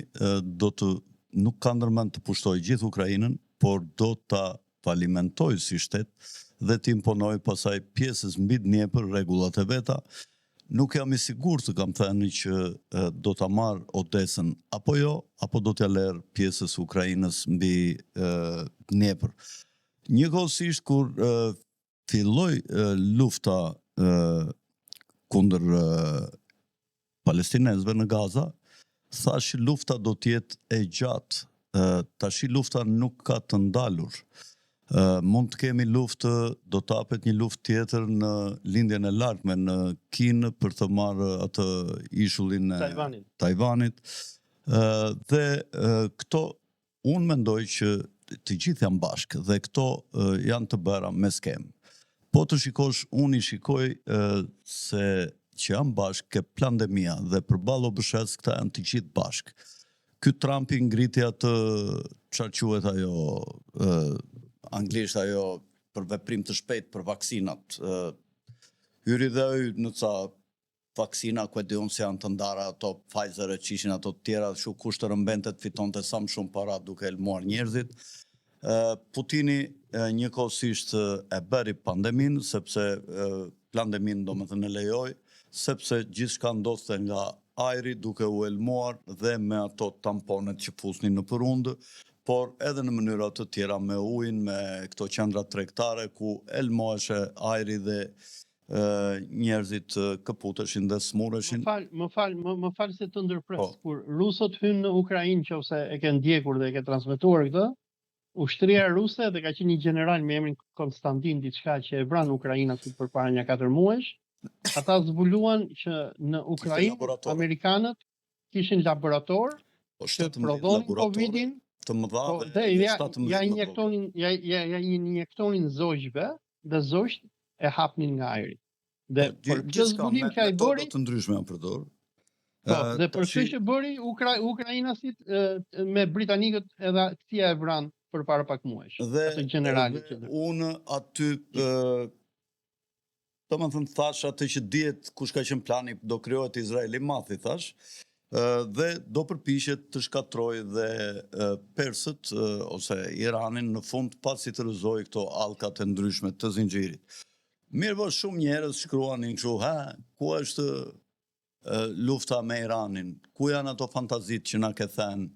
nuk ka ndërmend të pushtojë gjithë Ukrainën, por do ta falimentojë si shtet dhe të imponojë pasaj pjesës mbi Dnjepër rregullat e veta. Nuk jam i sigurt të kam thënë që do ta marr Odesën apo jo, apo do t'ja lërë pjesës Ukrainës mbi Dnjepër. Njëkohësisht kur filloi lufta kundër palestinezëve në Gaza, thash lufta do të jetë e gjatë. Tashi lufta nuk ka të ndalur. Mund të kemi luftë, do të hapet një luftë tjetër në lindjen e lartme në Kinë për të marrë atë ishullin e Tajvanit. Dhe këto, unë mendoj që të gjithë janë bashkë dhe këto janë të bëra me skemë. Po të shikosh, unë i shikoj se që janë bashkë ke pandemia dhe përballë OBSH-s këta janë të gjithë bashkë. Ky Trumpi ngriti atë çfarë quhet ajo anglisht ajo për veprim të shpejt për vaksinat. Hyri dhe në ca vaksina ku e di unë se janë të ndara ato Pfizer që ishin ato të tjera, shu kush të rëmbente të fitonte sa më shumë para duke elmuar njerëzit. Putini njëkohësisht e bëri pandeminë, sepse pandeminë do më thënë e lejoj, sepse gjithçka ndodhte nga ajri duke u elmuar dhe me ato tamponet që fusnin në përundë, por edhe në mënyra të tjera me ujin, me këto qendra tregtare ku elmoheshe ajri dhe njerëzit këputeshin dhe smureshin. Më fal se të ndërpres. Kur rusët hynë në Ukrainë, nëse e ke ndjekur dhe e ke transmetuar këtë, ushtria ruse dhe ka qenë një general me emrin Konstantin diçka që e vran Ukraina përpara një 4 muajsh, ata zbuluan që në Ukrainë amerikanët kishin laborator që prodhonin Covidin të mëdha dhe ja injektonin zogjve dhe zogjt e hapnin nga ajri. Dhe për këtë zbulim që ai bëri të ndryshme janë përdorur. Dhe për këtë që bëri ukrainasit me britanikët edhe këtia e vran përpara pak muajsh. Dhe unë aty domethënë thash atë që dihet kush ka qenë plani, do krijohet Izraeli mathi thash. Dhe do përpiqet të shkatrojë dhe persët ose Iranin në fund pasi të rrëzojë këto allkat e ndryshme të zinxhirit. Mirë, shumë njerëz shkruanin kështu, ku është lufta me Iranin? Ku janë ato fantazit që na ke thënë?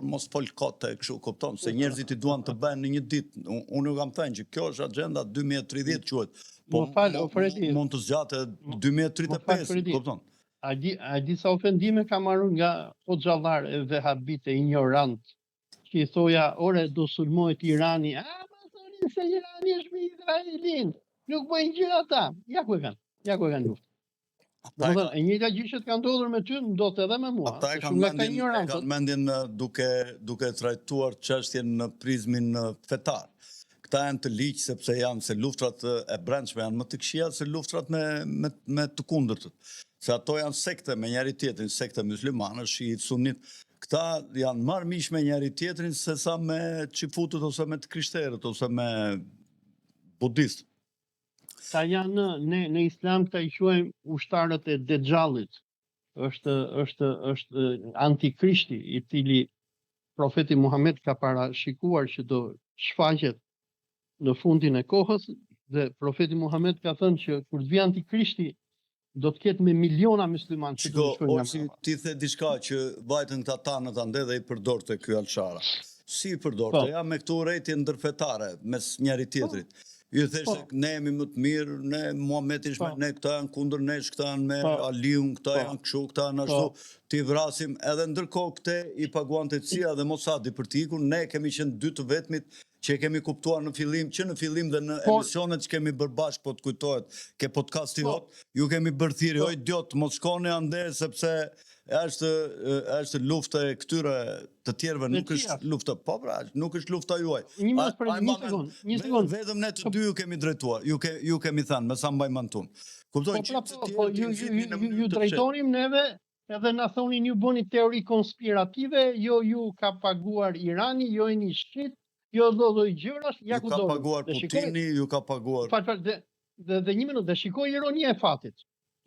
Mos fol kote kështu, kupton, se njerëzit i duan të bëjnë në një ditë. Unë ju kam thënë që kjo është agenda 2030 quhet. Po mund të zgjatet 2035, kupton? A di sa ofendime ka marrë nga hoxhallar e vehabit e ignorant që i thoja, ore do sulmohet Irani, ma thonin se Irani është me Izraelin, nuk bëjnë gjë ata. Ja ku e kanë luftë. Domethënë, e njëjta gjë që ka ndodhur me ty ndodhet edhe me mua. Ata e kanë mendjen duke trajtuar çështjen në prizmin fetar. Këta janë të liq sepse janë se luftrat e brendshme janë më të këqija se luftrat me të kundërtët. Se ato janë sekte me njëri tjetrin, sekte muslimane, shiit, sunit. Këta janë marrë miq me njëri tjetrin se sa me qifutët ose me të krishterët ose me budistët. Ka janë në islam këta i quajmë ushtarët e Dexhallit. Është antikrishti i cili profeti Muhammed ka parashikuar që do shfaqet në fundin e kohës dhe profeti Muhammed ka thënë që kur të vijë antikrishti do të ketë me miliona muslimanë që do të shkojnë nga mbrapa. Ti the diçka që vajtën këta tanët ande dhe i përdorte ky Alshara. Si i përdorte? Ja me këtu urrejtje ndërfetare mes njëri tjetrit. Ju theshte ne jemi më të mirë, ne Muhamedi ishme, ne këta janë kundër nesh, këta janë me Aliun, këta janë kështu, këta janë ashtu, ti vrasim, edhe ndërkohë këte i paguante CIA dhe Mossadi për t'ikur, ne kemi qenë dy të vetmit që e kemi kuptuar në fillim dhe në emisionet që kemi bërë bashkë, po të kujtohet, ke podcasti hot, ju kemi bërë thiri, o idiot, mos shkoni ande, sepse është lufta e këtyre të tjerëve, nuk është lufta, po pra, nuk është lufta juaj. Një sekund. Vetëm ne të dy ju kemi drejtuar, ju kemi thënë, me sa mbaj mantun. Ju drejtonim neve, edhe na thonin ju bëni teori konspirative, jo ju ka paguar Irani, jo e një shqit, jo lloj gjërash, ja ku do. Ju ka paguar Putini, ju ka paguar. Dhe një minutë, dhe shikoj ironia e fatit.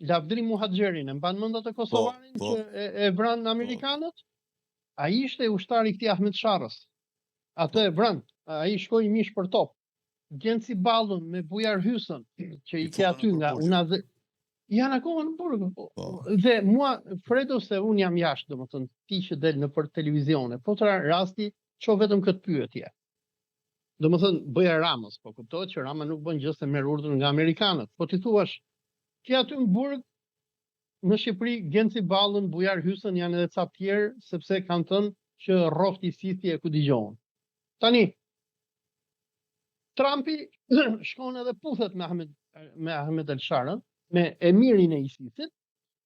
Lavdrim Muhaxherin, e mban mend atë kosovarin që e vran amerikanët? Ai ishte ushtari i këtij Ahmet Sharrës. Atë e vran, ai shkoi mish për top. Genci Ballun me Bujar Hysën, që i ke aty nga Unazë. Janë akoma në burg. Dhe mua Fredo se un jam jashtë, domethënë ti që del në për televizione, po tra rasti ço vetëm këtë pyetje. Domethënë bëja Ramës, po kuptohet që Rama nuk bën gjë se merr urdhër nga amerikanët. Po ti thuash ti aty në burg, në Shqipëri, Genci Ballën, Bujar Hysën janë edhe ca tjerë, sepse kanë thënë që rrofti sithje e ku dëgjohen. Tani, Trumpi shkon edhe puthet me Ahmed Alsharën, me emirin e ISIS-it,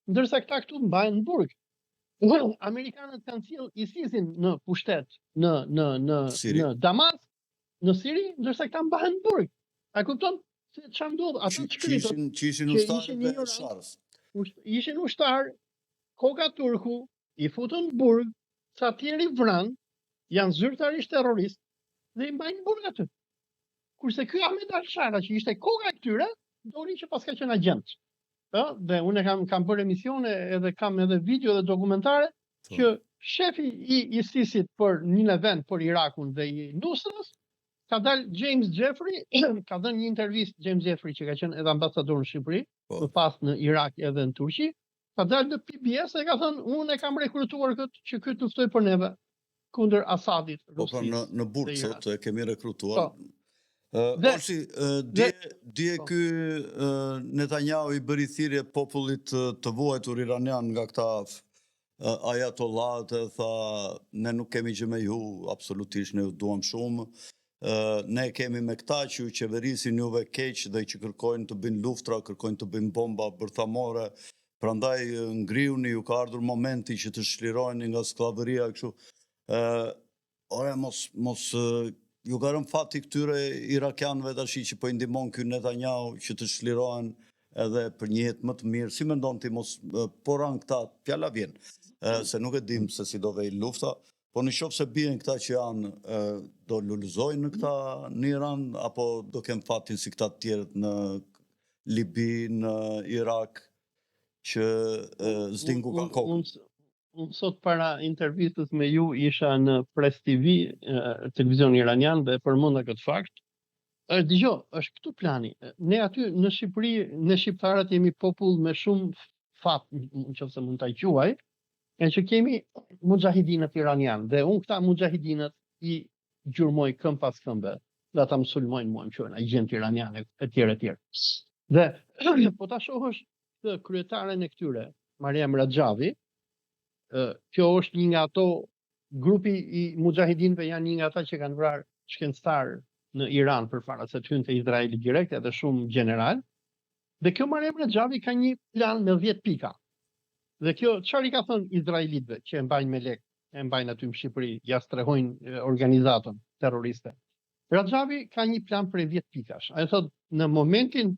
ndërsa këta këtu mbahen në burg. Amerikanët kanë sjell ISIS-in në pushtet në Damas, në Siri, ndërsa këta mbahen në burg. A kupton? Se çfarë ndodh? Ato që ishin ushtarë të Sharrës. Ishin ushtar, koka turku, i futën në burg, sa tjerë i vran, janë zyrtarisht terroristë dhe i mbajnë burg aty. Kurse ky Ahmed Alshara, që ishte koka e këtyre, doli që paska qenë agent. Dhe unë kam bërë emisione edhe kam edhe video dhe dokumentare që shefi i ISIS-it për një event për Irakun dhe i Nusrës ka dalë James Jeffrey, ka dhënë një intervistë James Jeffrey që ka qenë edhe ambasador në Shqipëri, më pas në Irak edhe në Turqi, ka dalë në PBS e ka thënë unë e kam rekrutuar këtë që këtë luftoj për neve kundër Asadit. Po në burg sot e kemi rekrutuar. Dje ky Netanyahu i bëri thirrje popullit të vuajtur iranian nga këta ajatollat e tha ne nuk kemi gjë me ju, absolutisht ne ju duam shumë. Ne kemi me këta që ju qeverisin juve keq dhe që kërkojnë të bëjnë luftra, kërkojnë të bëjnë bomba bërthamore, prandaj ngriuni, ju ka ardhur momenti që të shlirojnë nga sklavëria kështu. Ore mos ju ka rënë fati këtyre irakianëve tash që po i ndihmon ky Netanyahu që të shlirohen edhe për një jetë më të mirë. Si mendon ti mos poran këta, fjala vjen, se nuk e dim se si do vej lufta. Po në qoftë se bien këta që janë, do lulëzojnë në këta në Iran, apo do kem fatin si këta të tjerët në Libi, në Irak, që zdingu ka kokën. Unë sot para intervistës me ju isha në Press TV, televizion iranian, dhe përmenda këtë fakt. Dëgjoj, është këtu plani. Ne aty në Shqipëri, ne shqiptarët jemi popull me shumë fat, nëse mund ta quaj, që kemi mujahidinët iranian, dhe unë këta mujahidinët i gjurmoj këmbë pas këmbë, dhe ata më sulmojnë mua, më quajnë agent iranian e tjerë e tjerë. Dhe po ta shohësh të kryetaren e këtyre, Mariam Raxhavi. Kjo është një nga ato grupi i mujahidinëve janë një nga ata që kanë vrarë shkencëtar në Iran përpara se të hynë te Izraeli direkt edhe shumë general. Dhe kjo Mariam Raxhavi ka një plan me 10 pika. Dhe kjo çfarë i ka thënë izraelitëve që e mbajnë me lek, e mbajnë aty në Shqipëri, ja strehojnë organizatën terroriste. Raxhavi ka një plan për 10 pikash. Ai thotë në momentin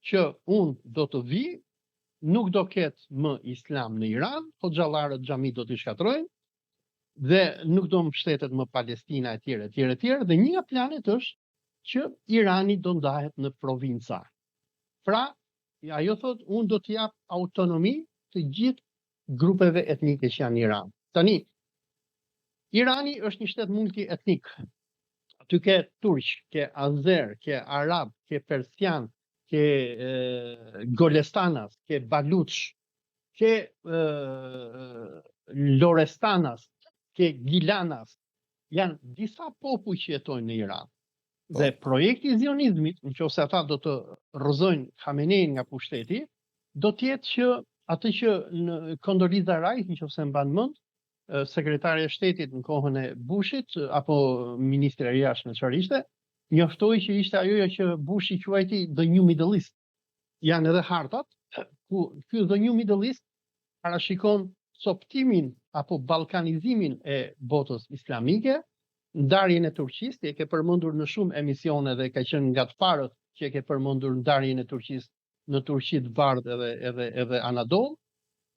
që unë do të vi, nuk do ketë më islam në Iran, hoxhallarët xhamit do t'i shkatrojnë dhe nuk do mbështetet më Palestina etj. Dhe një nga planet është që Irani do ndahet në provinca. Pra, ajo thotë unë do t'i jap autonomi të gjithë grupeve etnike që janë në Iran. Tani, Irani është një shtet multietnik. Aty ke turq, ke azer, ke arab, ke persian, ke golestanas, ke baluç, ke lorestanas, ke gilanas. Janë disa popull që jetojnë në Iran. Dhe projekti i zionizmit, nëse ata do të rrëzojnë Khamenein nga pushteti, do të jetë që atë që në Condoleezza Rice, nëse mban mend, sekretarja e shtetit në kohën e Bushit apo ministri i jashtëm çfarë ishte, njoftoi që ishte ajo që Bushi quajti the New Middle East. Janë edhe hartat ku ky the New Middle East parashikon coptimin apo ballkanizimin e botës islamike, ndarjen e Turqisë, e ke përmendur në shumë emisione dhe ka qenë nga të parët që e ke përmendur ndarjen e Turqisë në Turqi të Bardhë edhe Anadol,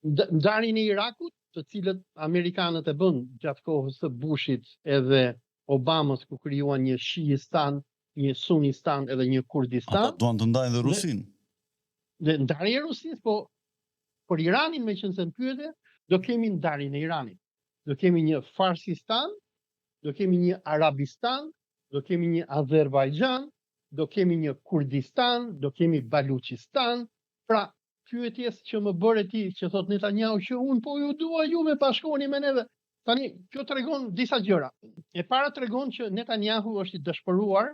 ndarjen e Irakut, të cilët amerikanët e bën gjatë kohës së Bushit edhe Obamës, ku krijuan një Shiistan, një Sunistan edhe një Kurdistan. Ata duan të ndajnë dhe Rusin. Dhe ndarja e Rusisë, po për Iranin me qenë se pyete, do kemi ndarjen e Iranit. Do kemi një Farsistan, do kemi një Arabistan, do kemi një Azerbajxhan, do kemi një Kurdistan, do kemi Baluchistan. Pra, pyetjes që më bëre ti, që thot Netanyahu që unë po ju dua ju me bashkoni me neve. Tani, kjo tregon disa gjëra. E para tregon që Netanyahu është i dëshpëruar,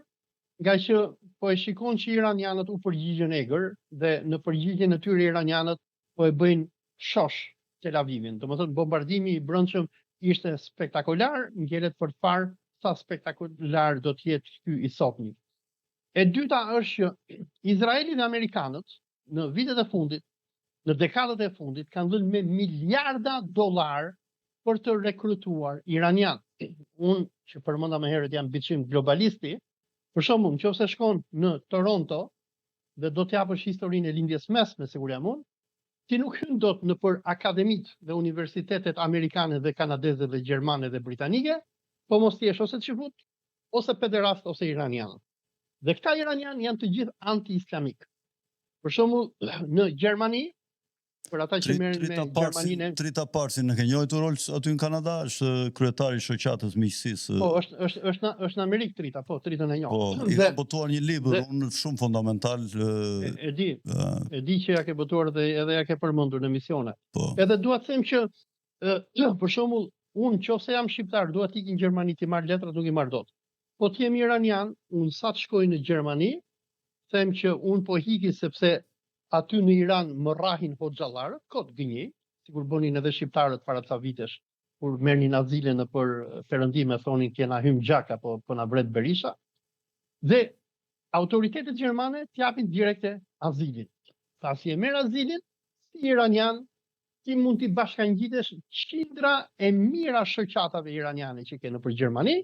nga që po e shikon që iranianët u përgjigjen egër dhe në përgjigjen e tyre iranianët po e bëjnë shosh Tel Avivin. Domethënë bombardimi i brendshëm ishte spektakolar, ngjelet për të parë sa spektakolar do të jetë ky i sotmi. E dyta është që Izraeli dhe amerikanët në vitet e fundit, në dekadat e fundit, kanë dhënë me miliarda dollar për të rekrutuar iranian. Unë që përmenda më herët jam biçim globalisti, për shembull, nëse shkon në Toronto dhe do të japësh historinë e lindjes mesme, sigur jam unë, ti nuk hyn dot në për akademitë dhe universitetet amerikane dhe kanadeze dhe gjermane dhe britanike, po mos ti jesh ose çifut, ose pederast ose iranian. Dhe këta iranian janë të gjithë anti-islamik. Për shembull, në Gjermani, për ata që merren me Gjermaninë, Trita Parsi në ka njëjtë rol aty në Kanada, është kryetari i shoqatës miqësisë. Po, është në Amerikë Trita, po, Tritën e njohur. Po, i ka botuar një libër unë shumë fundamental. E di që ja ke botuar dhe edhe ja ke përmendur në emisione. Po. Edhe dua të them që për shembull, unë nëse jam shqiptar, dua të ikë në Gjermani të marr letra, nuk i marr dot. Po të jem iranian, unë sa të shkoj në Gjermani, them që unë po hiki sepse aty në Iran më rrahin hoxhallarët, kot gënjej, sikur bënin edhe shqiptarët para ca vitesh, kur merrnin azile në për perëndim e thonin kena hym gjak apo po na vret Berisha. Dhe autoritetet gjermane t'japin direkte azilin. Sa si e merr azilin, si iranian, ti mund t'i bashkangjitesh qindra e mira shoqatave iraniane që ke nëpër Gjermani,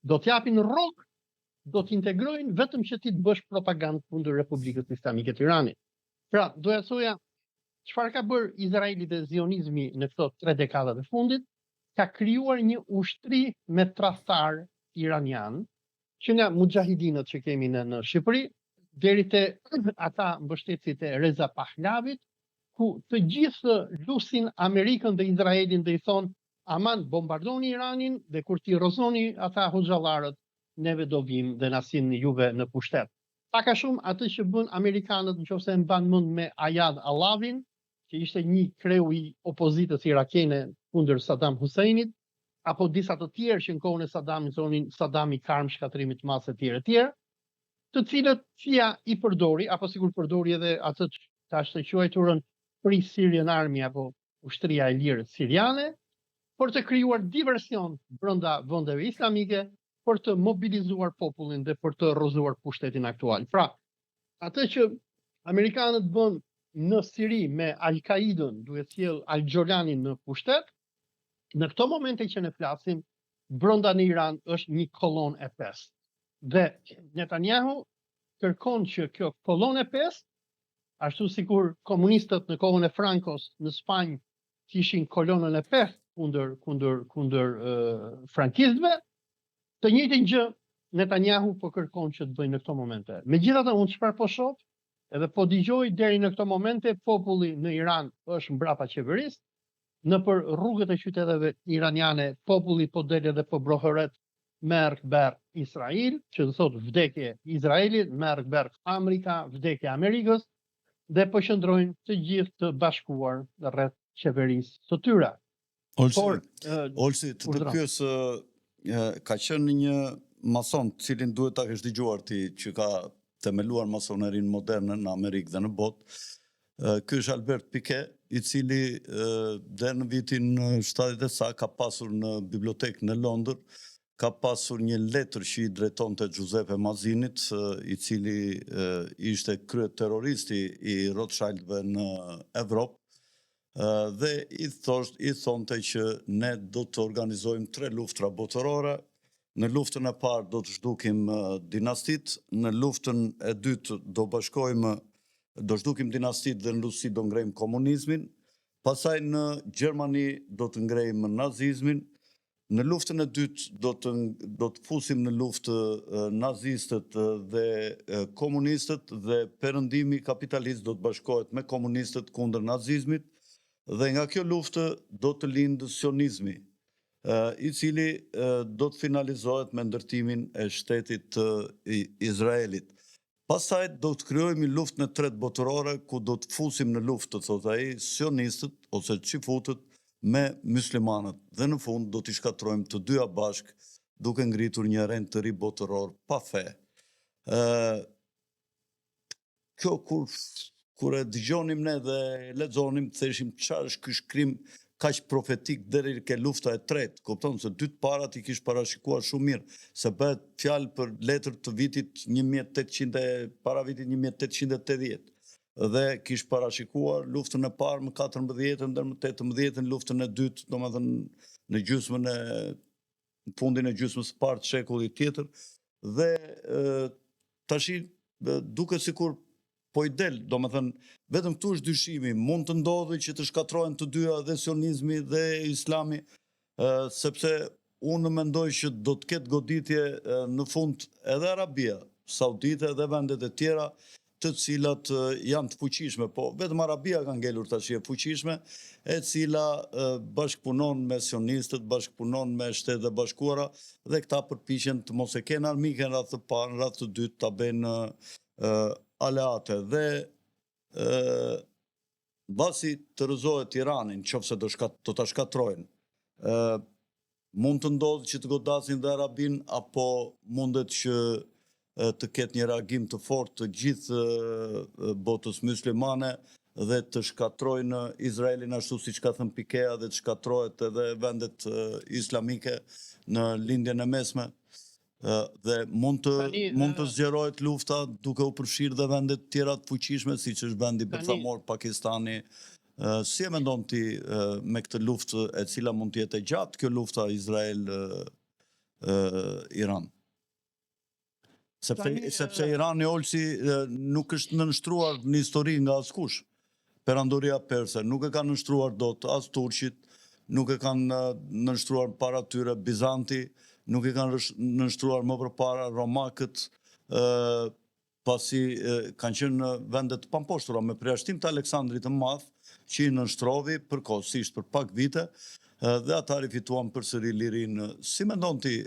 do t'japin rrok, do t'integrojnë vetëm që ti të bësh propagandë kundër Republikës Islamike të Iranit. Pra, doja thoja, çfarë ka bërë Izraeli dhe zionizmi në këto 3 dekadat e fundit, ka krijuar një ushtri me tradhtar iranian, që nga mujahidinët që kemi në Shqipëri, deri te ata mbështetësit e Reza Pahlavit, ku të gjithë lusin Amerikën dhe Izraelin dhe i thonë, aman bombardoni Iranin dhe kur ti rrozoni ata hoxhallarët, neve do vim dhe na sillni juve në pushtet. Pak a shumë atë që bën amerikanët nëse mban mend me Ayad Alawin, që ishte një kreu i opozitës irakene kundër Saddam Huseinit, apo disa të tjerë që në kohën e Saddamit thonin Saddam i karm shkatrimit masë etj, të cilët CIA i përdori, apo sigur përdori edhe atë tash të quajturën Free Syrian Army apo ushtria e lirë siriane, për të krijuar diversion brenda vendeve islamike, për të mobilizuar popullin dhe për të rrëzuar pushtetin aktual. Pra, atë që amerikanët bën në Siri me Al-Qaidën, duke sjell Al-Gjolanin në pushtet, në këto momente që ne flasim, brenda në Iran është një kolon e pestë. Dhe Netanyahu kërkon që kjo kolon e pestë, ashtu sikur komunistët në kohën e Frankos në Spanjë kishin kolonën e pestë kundër frankistëve, të njëjtin gjë Netanyahu po kërkon që të bëjnë në këto momente. Megjithatë, unë çfarë po shoh, edhe po dëgjoj deri në këto momente, populli në Iran është mbrapa qeverisë, nëpër rrugët e qyteteve iraniane, populli po del dhe po brohëret merr ber Israil, që do thotë vdekje Izraelit, merr ber Amerika, vdekje Amerikës, dhe po qëndrojnë të gjithë të bashkuar rreth qeverisë së tyre. Olsi, të të pyes, ka qenë një mason, cilin duhet ta kesh dëgjuar ti, që ka themeluar masonerin moderne në Amerikë dhe në botë. Ky është Albert Piquet, i cili deri në vitin 70 sa ka pasur në bibliotekën në Londër, ka pasur një letër që i drejtonte Giuseppe Mazinit, i cili ishte kryeterroristi i Rothschildëve në Evropë, dhe i thonte që ne do të organizojmë 3 luftra botërore. Në luftën e parë do të zhdukim dinastit, në luftën e dytë do zhdukim dinastit dhe në Rusi do ngrejmë komunizmin, pasaj në Gjermani do të ngrejmë nazizmin, në luftën e dytë do të fusim në luftë nazistët dhe komunistët, dhe perëndimi kapitalist do të bashkohet me komunistët kundër nazizmit, dhe nga kjo luftë do të lindë sionizmi, i cili do të finalizohet me ndërtimin e shtetit të Izraelit. Pastaj do të krijojmë luftën e tretë botërore, ku do të fusim në luftë, thotë ai, sionistët ose çifutët me muslimanët, dhe në fund do t'i shkatrojmë të dyja bashk, duke ngritur një rend të ri botëror pa fe. Kjo kur e dëgjonim ne dhe lexonim, theshim çfarë është ky shkrim kaq profetik deri ke lufta e tretë, kupton se dy të parat i kish parashikuar shumë mirë, se bëhet fjalë për letër të vitit para vitit 1880. Dhe kish parashikuar luftën e parë më 14-ën dhe më 18-ën, luftën e dytë, domethënë në gjysmën në fundin e gjysmës së parë të shekullit tjetër, dhe tashi duket sikur po i del, domethënë vetëm këtu është dyshimi, mund të ndodhi që të shkatrohen të dyja, dhe sionizmi dhe islami, sepse unë mendoj që do të ketë goditje në fund edhe Arabia Saudite dhe vendet e tjera, të cilat janë të fuqishme, po vetëm Arabia ka ngelur tash e fuqishme, e cila bashkëpunon me sionistët, bashkëpunon me Shtetet e Bashkuara, dhe këta përpiqen të mos e kenë armikën radhë të parë, radhë të dytë ta bëjnë aleate, dhe basi të rrëzohet Iranin, nëse do ta shkatrojnë, mund të ndodhë që të godasin dhe Arabin, apo mundet që të ketë një reagim të fortë të gjithë botës muslimane dhe të shkatrojnë Izraelin ashtu siç ka thënë Pikea, dhe të shkatrohet edhe vendet islamike në lindjen e mesme, dhe mund të zgjerohet lufta duke u përfshirë dhe vendet tjera të fuqishme, siç është vendi bërthamor Pakistani. Si e mendon ti me këtë luftë, e cila mund të jetë e gjatë, kjo lufta Izrael Iran? Sepse Irani, Olsi, nuk është nënshtruar në histori nga askush. Perandoria perse nuk e ka nënshtruar dot as turqit, nuk e kanë nënshtruar para tyre Bizanti, nuk e kanë nënshtruar më përpara romakët, pasi kanë qenë vendet të pamposhtura me përjashtim të Aleksandrit të Madh, që i nënshtrovi përkohësisht për pak vite, dhe ata rifituan përsëri lirinë. Si mendon ti,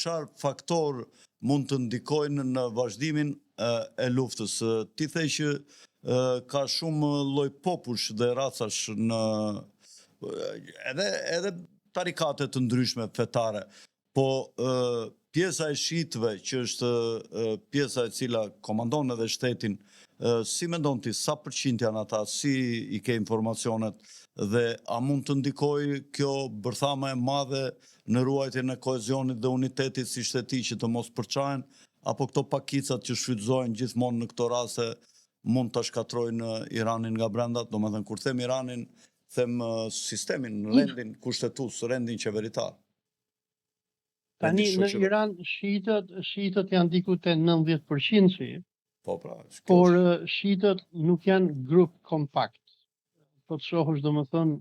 çfarë faktor mund të ndikojnë në vazhdimin e luftës? Ti the që ka shumë lloj popullsh dhe racash edhe tarikate të ndryshme fetare. Po pjesa e shitëve, që është pjesa e cila komandon edhe shtetin, si mendon ti, sa përqind janë ata, si i ke informacionet, dhe a mund të ndikoj kjo bërthama e madhe në ruajtjen e kohezionit dhe unitetit si shteti që të mos përçahen, apo këto pakicat që shfrytëzohen gjithmonë në këto raste mund të shkatrojnë Iranin nga brenda, domethënë kur them Iranin, them sistemin, rendin kushtetues, rendin qeveritar. Tani në Iran shiitët janë diku te 90%, po pra, por shiitët nuk janë grup kompakt. Po të shohësh domethënë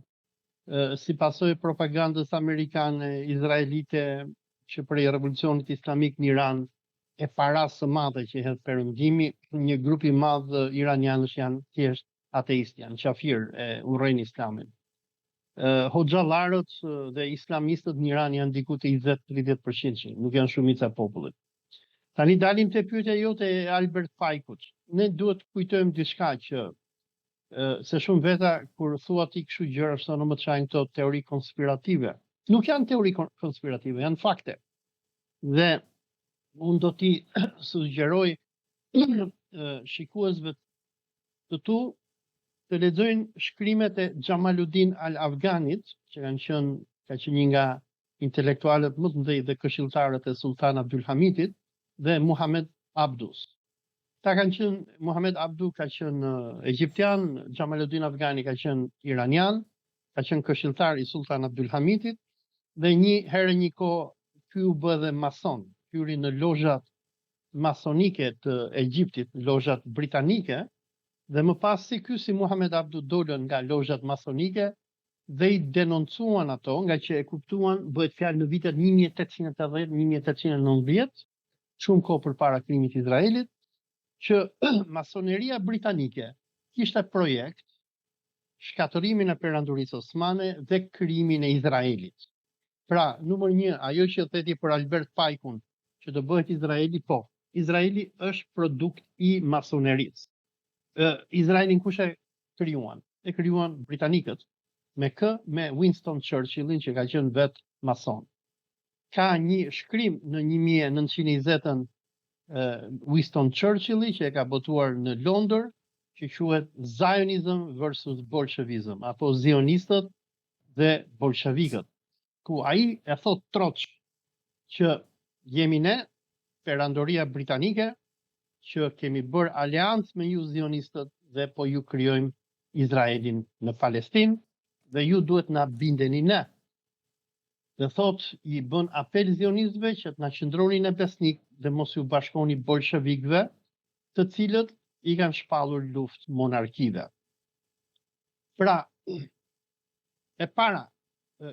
si pasojë propagandës amerikane, izraelite që prej revolucionit islamik në Iran e paras së madhe që hedh perëndimi, një grup i madh iranianësh janë thjesht ateistë, janë qafir, e urrejnë islamin. Hoxhallarët dhe islamistët në Iran janë diku te 20-30%, nuk janë shumica e popullit. Tani dalim te pyetja jote e Albert Pajkut. Ne duhet të kujtojmë diçka që se shumë veta kur thua ti kështu gjëra sonë më të çajnë këto teori konspirative. Nuk janë teori konspirative, janë fakte. Dhe unë do t'i sugjeroj shikuesve të tu të lexojnë shkrimet e Xhamaluddin al-Afganit, që ka qenë një nga intelektualët më të mëdhenj dhe këshilltarët e Sultan Abdulhamidit, dhe Muhammed Abdus. Muhammed Abdu ka qenë egjiptian, Xhamaluddin Afgani ka qenë iranian, ka qenë këshilltar i Sultan Abdulhamidit, dhe një herë një kohë ky u bë dhe mason, hyri në lozhat masonike të Egjiptit, lozhat britanike, dhe më pas si Muhammed Abdu dolën nga lozhat masonike dhe i denoncuan ato, nga që e kuptuan, bëhet fjalë në vitet 1880-1890, shumë kohë përpara krimit Izraelit, që masoneria britanike kishte projekt shkatërimin e perandorisë osmane dhe krijimin e Izraelit. Pra, numër 1, ajo që theti për Albert Pajkun, që do bëhet Izraeli, po, Izraeli është produkt i masonerisë. Izraelin kush e krijuan? E krijuan britanikët, me Winston Churchillin që ka qenë vetë mason. Ka një shkrim në 1920-ën Winston Churchilli që e ka botuar në Londër, që quhet Zionism versus Bolshevism, apo zionistët dhe bolshevikët, ku ai e thot troç që jemi ne, perandoria britanike, që kemi bërë aleancë me ju zionistët dhe po ju krijojmë Izraelin në Palestinë dhe ju duhet na bindeni ne. Dhe thot i bën apel zionistëve që të na qëndroni në besnik dhe mos ju bashkoni bolshevikëve, të cilët i kanë shpallur luftë monarkive. Pra, e para,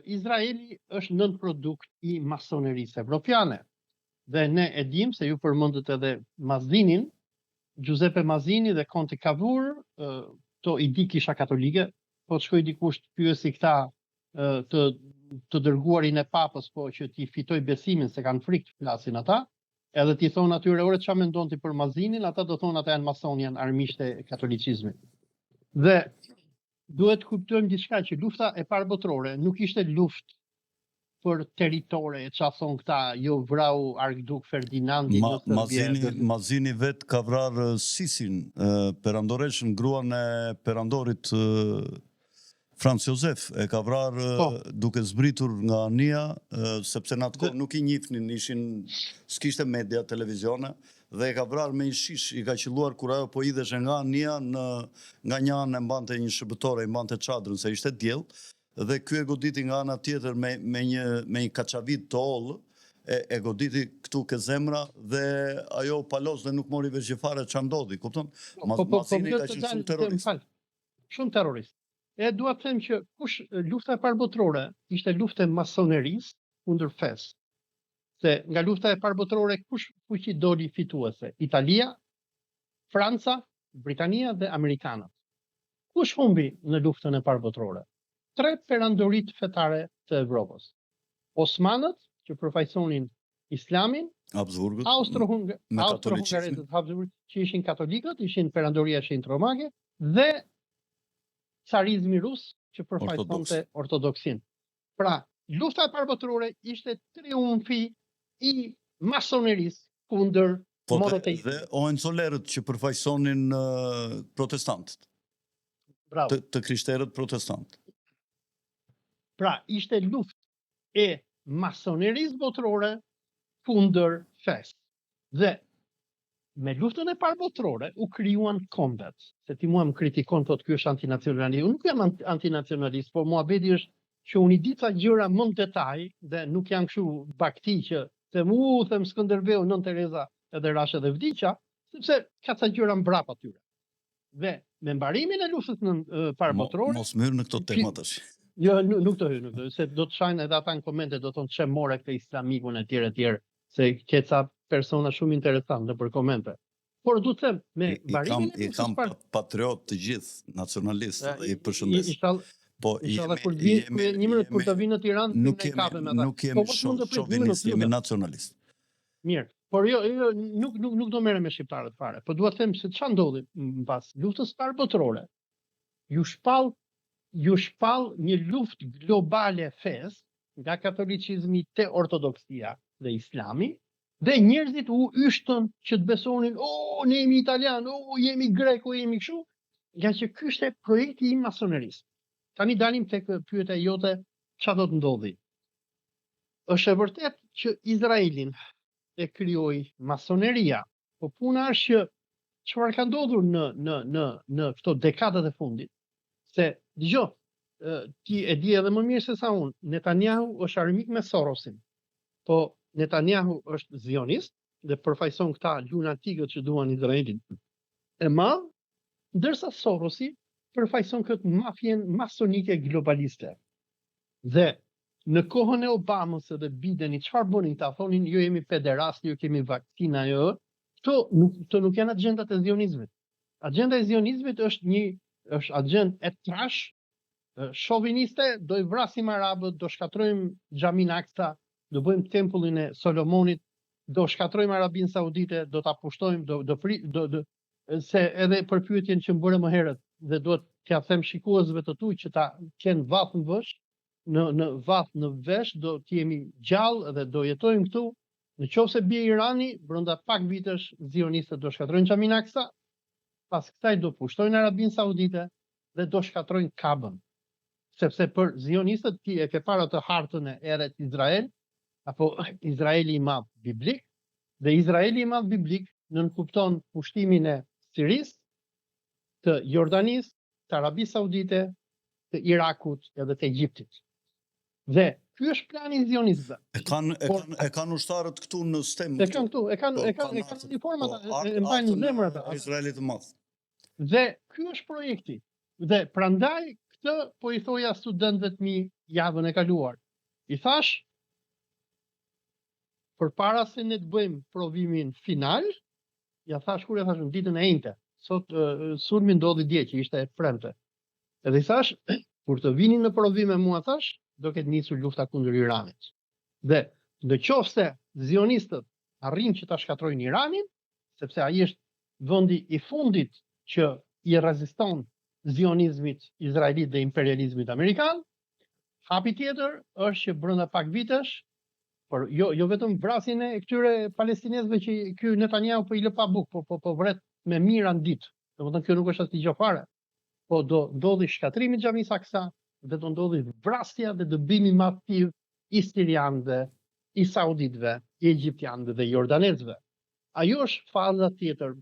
Izraeli është nën produkt i masonerisë evropiane. Dhe ne e dim se ju përmendët edhe Mazinin, Giuseppe Mazzini dhe Conte Cavour, to i di kisha katolike, po të shkoj dikush të pyesi këta të dërguarin e papës, po që ti fitoj besimin se kanë frikë të flasin ata, edhe ti thonë atyre ore çfarë mendon ti për Mazzinin, ata do thonë ata janë mason, janë armiqtë e katolicizmit. Dhe duhet të kuptojmë diçka, që lufta e parë botërore nuk ishte luftë për teritore, çfarë thon këta, jo vrau Argduk Ferdinandi në Serbia. Mazzini vet ka vrarë Sisin, perandoreshën, gruan e perandorit Franz Josef, e ka vrarë duke zbritur nga anija, sepse në atë kohë nuk i njihnin, s'kishte media, televizione, dhe e ka vrarë me një shish, i ka qelluar kur ajo po idheshe nga anija, nga një anë e mbante një shërbëtore, i mbante çadrën se ishte diell, dhe ky e goditi nga ana tjetër me një kaçavit të hollë, e goditi këtu ke zemra dhe ajo palos dhe nuk mori vesh fare ç'a ndodhi, kupton? Mazzini ka qenë shumë terrorist. Shumë terrorist. E dua të them që lufta e parë botërore ishte luftë e masonerisë kundër fesë. Se nga lufta e parë botërore kush fuqi doli fituese? Italia, Franca, Britania dhe Amerikanët. Kush humbi në luftën e parë botërore? 3 perandorit fetare të Evropës. Osmanët, që përfaqësonin Islamin, Habsburgët, Austro-Hungarizët, Habsburgët, që ishin katolikët, ishin perandoria shenjtë romake, dhe carizmi rus, që përfaqësonte ortodoksin. Pra, lufta e parë botërore ishte triumfi i masonerisë kundër monoteizmit. Dhe Hohenzollernët që përfaqësonin protestantët. Bravo. Të krishterët protestantë. Pra, ishte luftë e masonerisë botërore kundër fesë. Dhe me luftën e parë botërore u krijuan kombet. Se ti mua më kritikon thotë ky është antinacionalist. Unë nuk jam antinacionalist, por muhabeti është që unë i di ca gjëra më në detaj dhe nuk jam kështu bakti që them Skënderbeu, Nën Tereza edhe Rash edhe vdiqa, sepse ka ca gjëra mbrapa atyre. Dhe me mbarimin e luftës në parë botërore, mos më hyrë në këto tema tash. Jo, nuk të hyj, se do të shajnë edhe ata në komente, do thonë çe more këtë islamikun e tjerë, se ke ca persona shumë interesante për komente. Por du të them, me mbarimin e luftës kam patriot të gjithë, nacionalistë, i përshëndes. Po një minutë kur të vinë në Tiranë, nuk jemi shovinist, jemi nacionalist. Mirë, por jo, nuk do merrem me shqiptarët fare, por dua të them se ç'a ndodhi mbas luftës parë botërore. Ju shpall një luftë globale fesë nga katolicizmi te ortodoksia dhe islami, dhe njerëzit u yshtën që të besonin, ne jemi italian, jemi grek, jemi kështu, nga që ky ishte projekti i masonerisë. Tani dalim tek pyetja jote, ç'a do të ndodhi? Është e vërtet që Izraelin e krijoi masoneria, po puna është që çfarë ka ndodhur në këto dekadat e fundit, se dëgjoj, ti e di edhe më mirë se sa unë, Netanyahu është armik me Sorosin, po Netanyahu është zionist dhe përfaqëson këta lunatikët që duan Izraelin e madh, ndërsa Sorosi përfaqëson këtë mafjen masonike globaliste. Dhe në kohën e Obamës dhe Bideni, çfarë bënin ta? Thonin ju jemi pederasti, ju kemi vakcina, jo. Këto nuk janë agjendat e zionizmit. Agenda e zionizmit është agjendë e trash, shoviniste, do i vrasim arabët, do shkatrojmë Xhamin Aksa, do bëjmë tempullin e Solomonit, do shkatrojmë Arabinë Saudite, do ta pushtojmë, se edhe për pyetjen që më bëre më herët, dhe duhet t'ja them shikuesve të tu që ta kenë vath në vesh, në vath në vesh, do t'jemi gjallë dhe do jetojmë këtu. Në qoftë se bie Irani, brenda pak vitesh zionistët do shkatrojnë Xhamin Aksa, pas kësaj do pushtojnë Arabinë Saudite dhe do shkatrojnë Kabën. Sepse për zionistët ti e ke parë të hartën e erët Izrael, apo Izraeli i madh biblik, dhe Izraeli i madh biblik nënkupton pushtimin e Sirisë, të Jordanisë, të Arabisë Saudite, të Irakut edhe të Egjiptit. Dhe ky është plani i zionistëve. E kanë ushtarët këtu në stem. E kanë këtu, e kanë uniformat, e mbajnë në zemër ata. Izraelit të madh. Dhe ky është projekti. Dhe prandaj këtë po i thoja studentëve të mi javën e kaluar. I thash, përpara se ne të bëjmë provimin final, në ditën e njëjtë. Sot sulmi ndodhi dje që ishte e premte. Edhe i thash, kur të vini në provim me mua thash, do ketë nisur lufta kundër Iranit. Dhe në qoftë se zionistët arrin që ta shkatrojnë Iranin, sepse ai është vendi i fundit që i reziston zionizmit izraelit dhe imperializmit amerikan, hapi tjetër është që brenda pak vitesh, por jo vetëm vrasjen e këtyre palestinezëve që ky Netanyahu po i lë pa bukë, po vret me mira në ditë. Domethënë kjo nuk është asnjë gjë fare. Po do ndodhi shkatrimi i Xhamit Aksa, dhe do ndodhi vrasja dhe dëbimi masiv i sirianëve, i sauditëve, i egjiptianëve dhe jordanezëve. Ajo është faza tjetër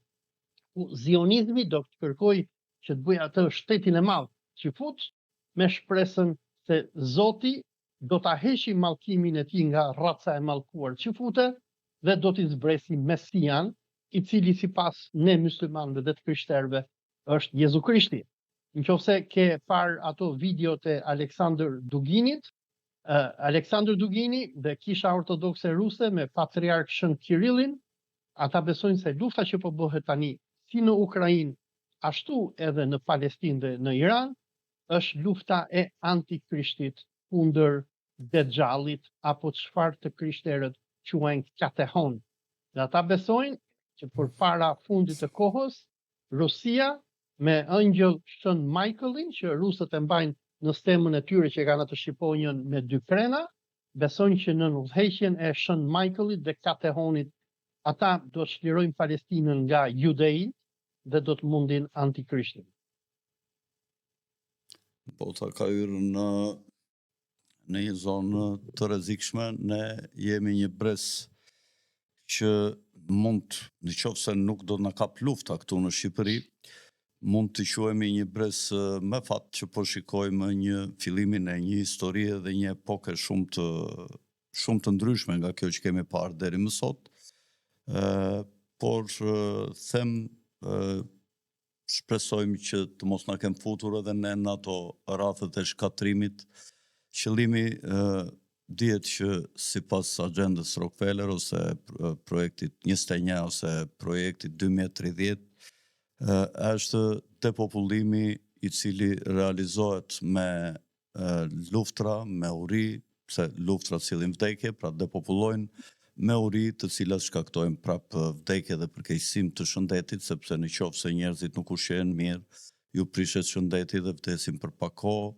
ku zionizmi do të kërkojë që të bëjë atë shtetin e madh që fut me shpresën se Zoti do ta heqë mallkimin e tij nga raca e mallkuar që futet dhe do t'i zbresi Mesian, i cili sipas ne muslimanëve dhe të krishterëve është Jezu Krishti. Nëse ke parë ato videot e Aleksandr Duginit, Aleksandr Dugini dhe Kisha Ortodokse Ruse me patriark Shën Kirillin, ata besojnë se lufta që po bëhet tani si në Ukrainë, ashtu edhe në Palestinë dhe në Iran, është lufta e antikrishtit kundër Dexhallit apo çfarë të krishterët quajnë katehon. Dhe ata besojnë që përpara fundit të kohës, Rusia me ëngjëll Shën Michaelin, që rusët e mbajnë në stemën e tyre që kanë atë shqiponjën me dy krena, besojnë që në udhëheqjen e Shën Michaelit dhe Katehonit, ata do të çlirojnë Palestinën nga judei dhe do të mundin antikrishtin. Bota ka hyrë në një zonë të rrezikshme, ne jemi një brez që mund, në qoftë se nuk do na kap lufta këtu në Shqipëri, mund të quhemi një brez me fat që po shikojmë një fillimin e një historie dhe një epoke shumë të ndryshme nga kjo që kemi parë deri më sot. Por them shpresojmë që të mos na kem futur edhe ne në ato rrafet e shkatrimit. Qëllimi dihet që sipas agjendës Rockefeller ose projektit 21 ose projektit 2030 është depopullimi i cili realizohet me luftra, me uri, se luftrat sillin vdekje, pra depopullojnë me uri të cilat shkaktojnë prap vdekje dhe përkeqësim të shëndetit, sepse në qoftë se njerëzit nuk ushqehen mirë, ju prishet shëndeti dhe vdesin për pak kohë,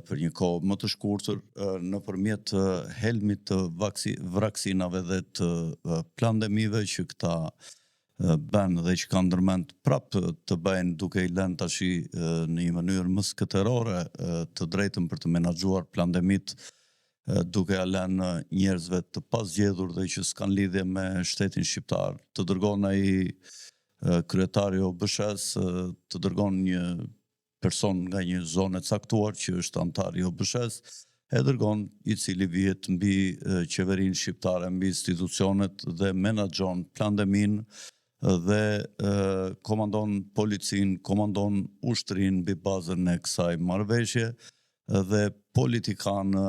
për një kohë më të shkurtër, nëpërmjet helmit të vaksinave dhe të pandemive që këta bën dhe që kanë ndërmend prap të bëjnë duke i lënë tash në një mënyrë më skëterore të drejtën për të menaxhuar pandemit, duke ja lënë njerëzve të pasgjedhur dhe që s'kan lidhje me shtetin shqiptar, të dërgon ai kryetari i OBSH-s, të dërgon një person nga një zonë e caktuar që është antar i OBSH-s, e dërgon i cili vihet mbi qeverinë shqiptare, mbi institucionet dhe menaxhon pandemin dhe komandon policin, komandon ushtrin mbi bazën e kësaj marrëveshje dhe politikanë,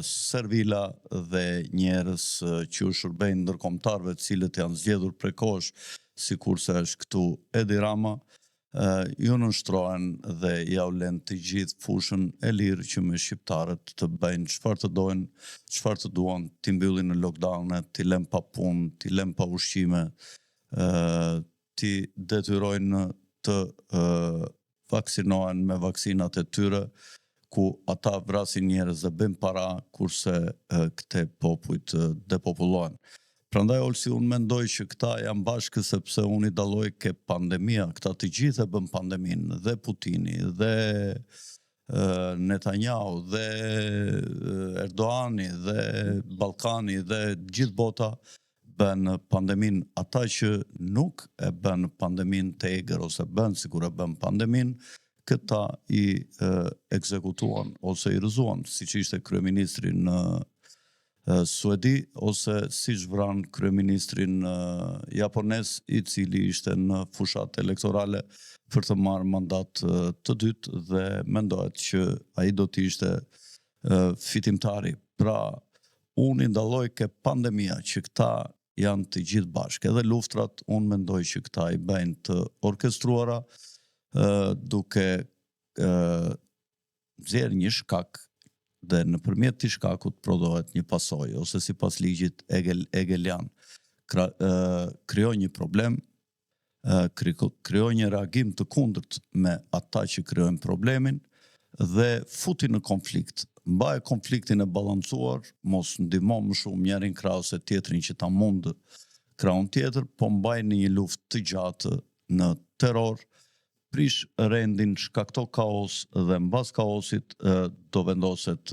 servila dhe njerëz që u shërbejnë ndërkombëtarëve të cilët janë zgjedhur prekosh, sikurse është këtu Edi Rama, ju nënshtrohen dhe ja u lënë të gjithë fushën e lirë që me shqiptarët të bëjnë çfarë të dojnë, çfarë të duan, t'i mbyllin në lockdowne, t'i lënë pa punë, t'i lënë pa ushqime, t'i detyrojnë të vaksinohen me vaksinat e tyre, ku ata vrasin njerëz dhe bëjnë para, kurse këte popujt depopullohen. Prandaj Olsi, unë mendoj që këta janë bashkë sepse unë i dalloj ke pandemia, këta të gjithë e bën pandemin, dhe Putini, dhe Netanyahu, dhe Erdoani, dhe Ballkani, dhe gjithë bota bën pandemin. Ata që nuk e bën pandemin të egër ose bën sikur e bën pandemin, këta i ekzekutuan ose i rëzuan, siç ishte kryeministri në Suedi, ose siç vran kryeministrin japonez, i cili ishte në fushat elektorale për të marrë mandat të dytë dhe mendohet që ai do të ishte fitimtari. Pra, unë i ndalloj ke pandemia që këta janë të gjithë bashkë. Edhe luftrat, unë mendoj që këta i bëjnë të orkestruara, duke nxjerrë një shkak dhe nëpërmjet këtij shkakut prodhohet një pasojë, ose sipas ligjit hegelian, krijon një problem, krijon një reagim të kundërt me ata që krijojnë problemin dhe futi në konflikt. Mbaje konfliktin e balancuar, mos ndihmo më shumë njërin krahas se tjetrin që ta mund krahun tjetër, po mbaj në një luftë të gjatë në terror, prish rendin, shkakto kaos dhe mbas kaosit do vendoset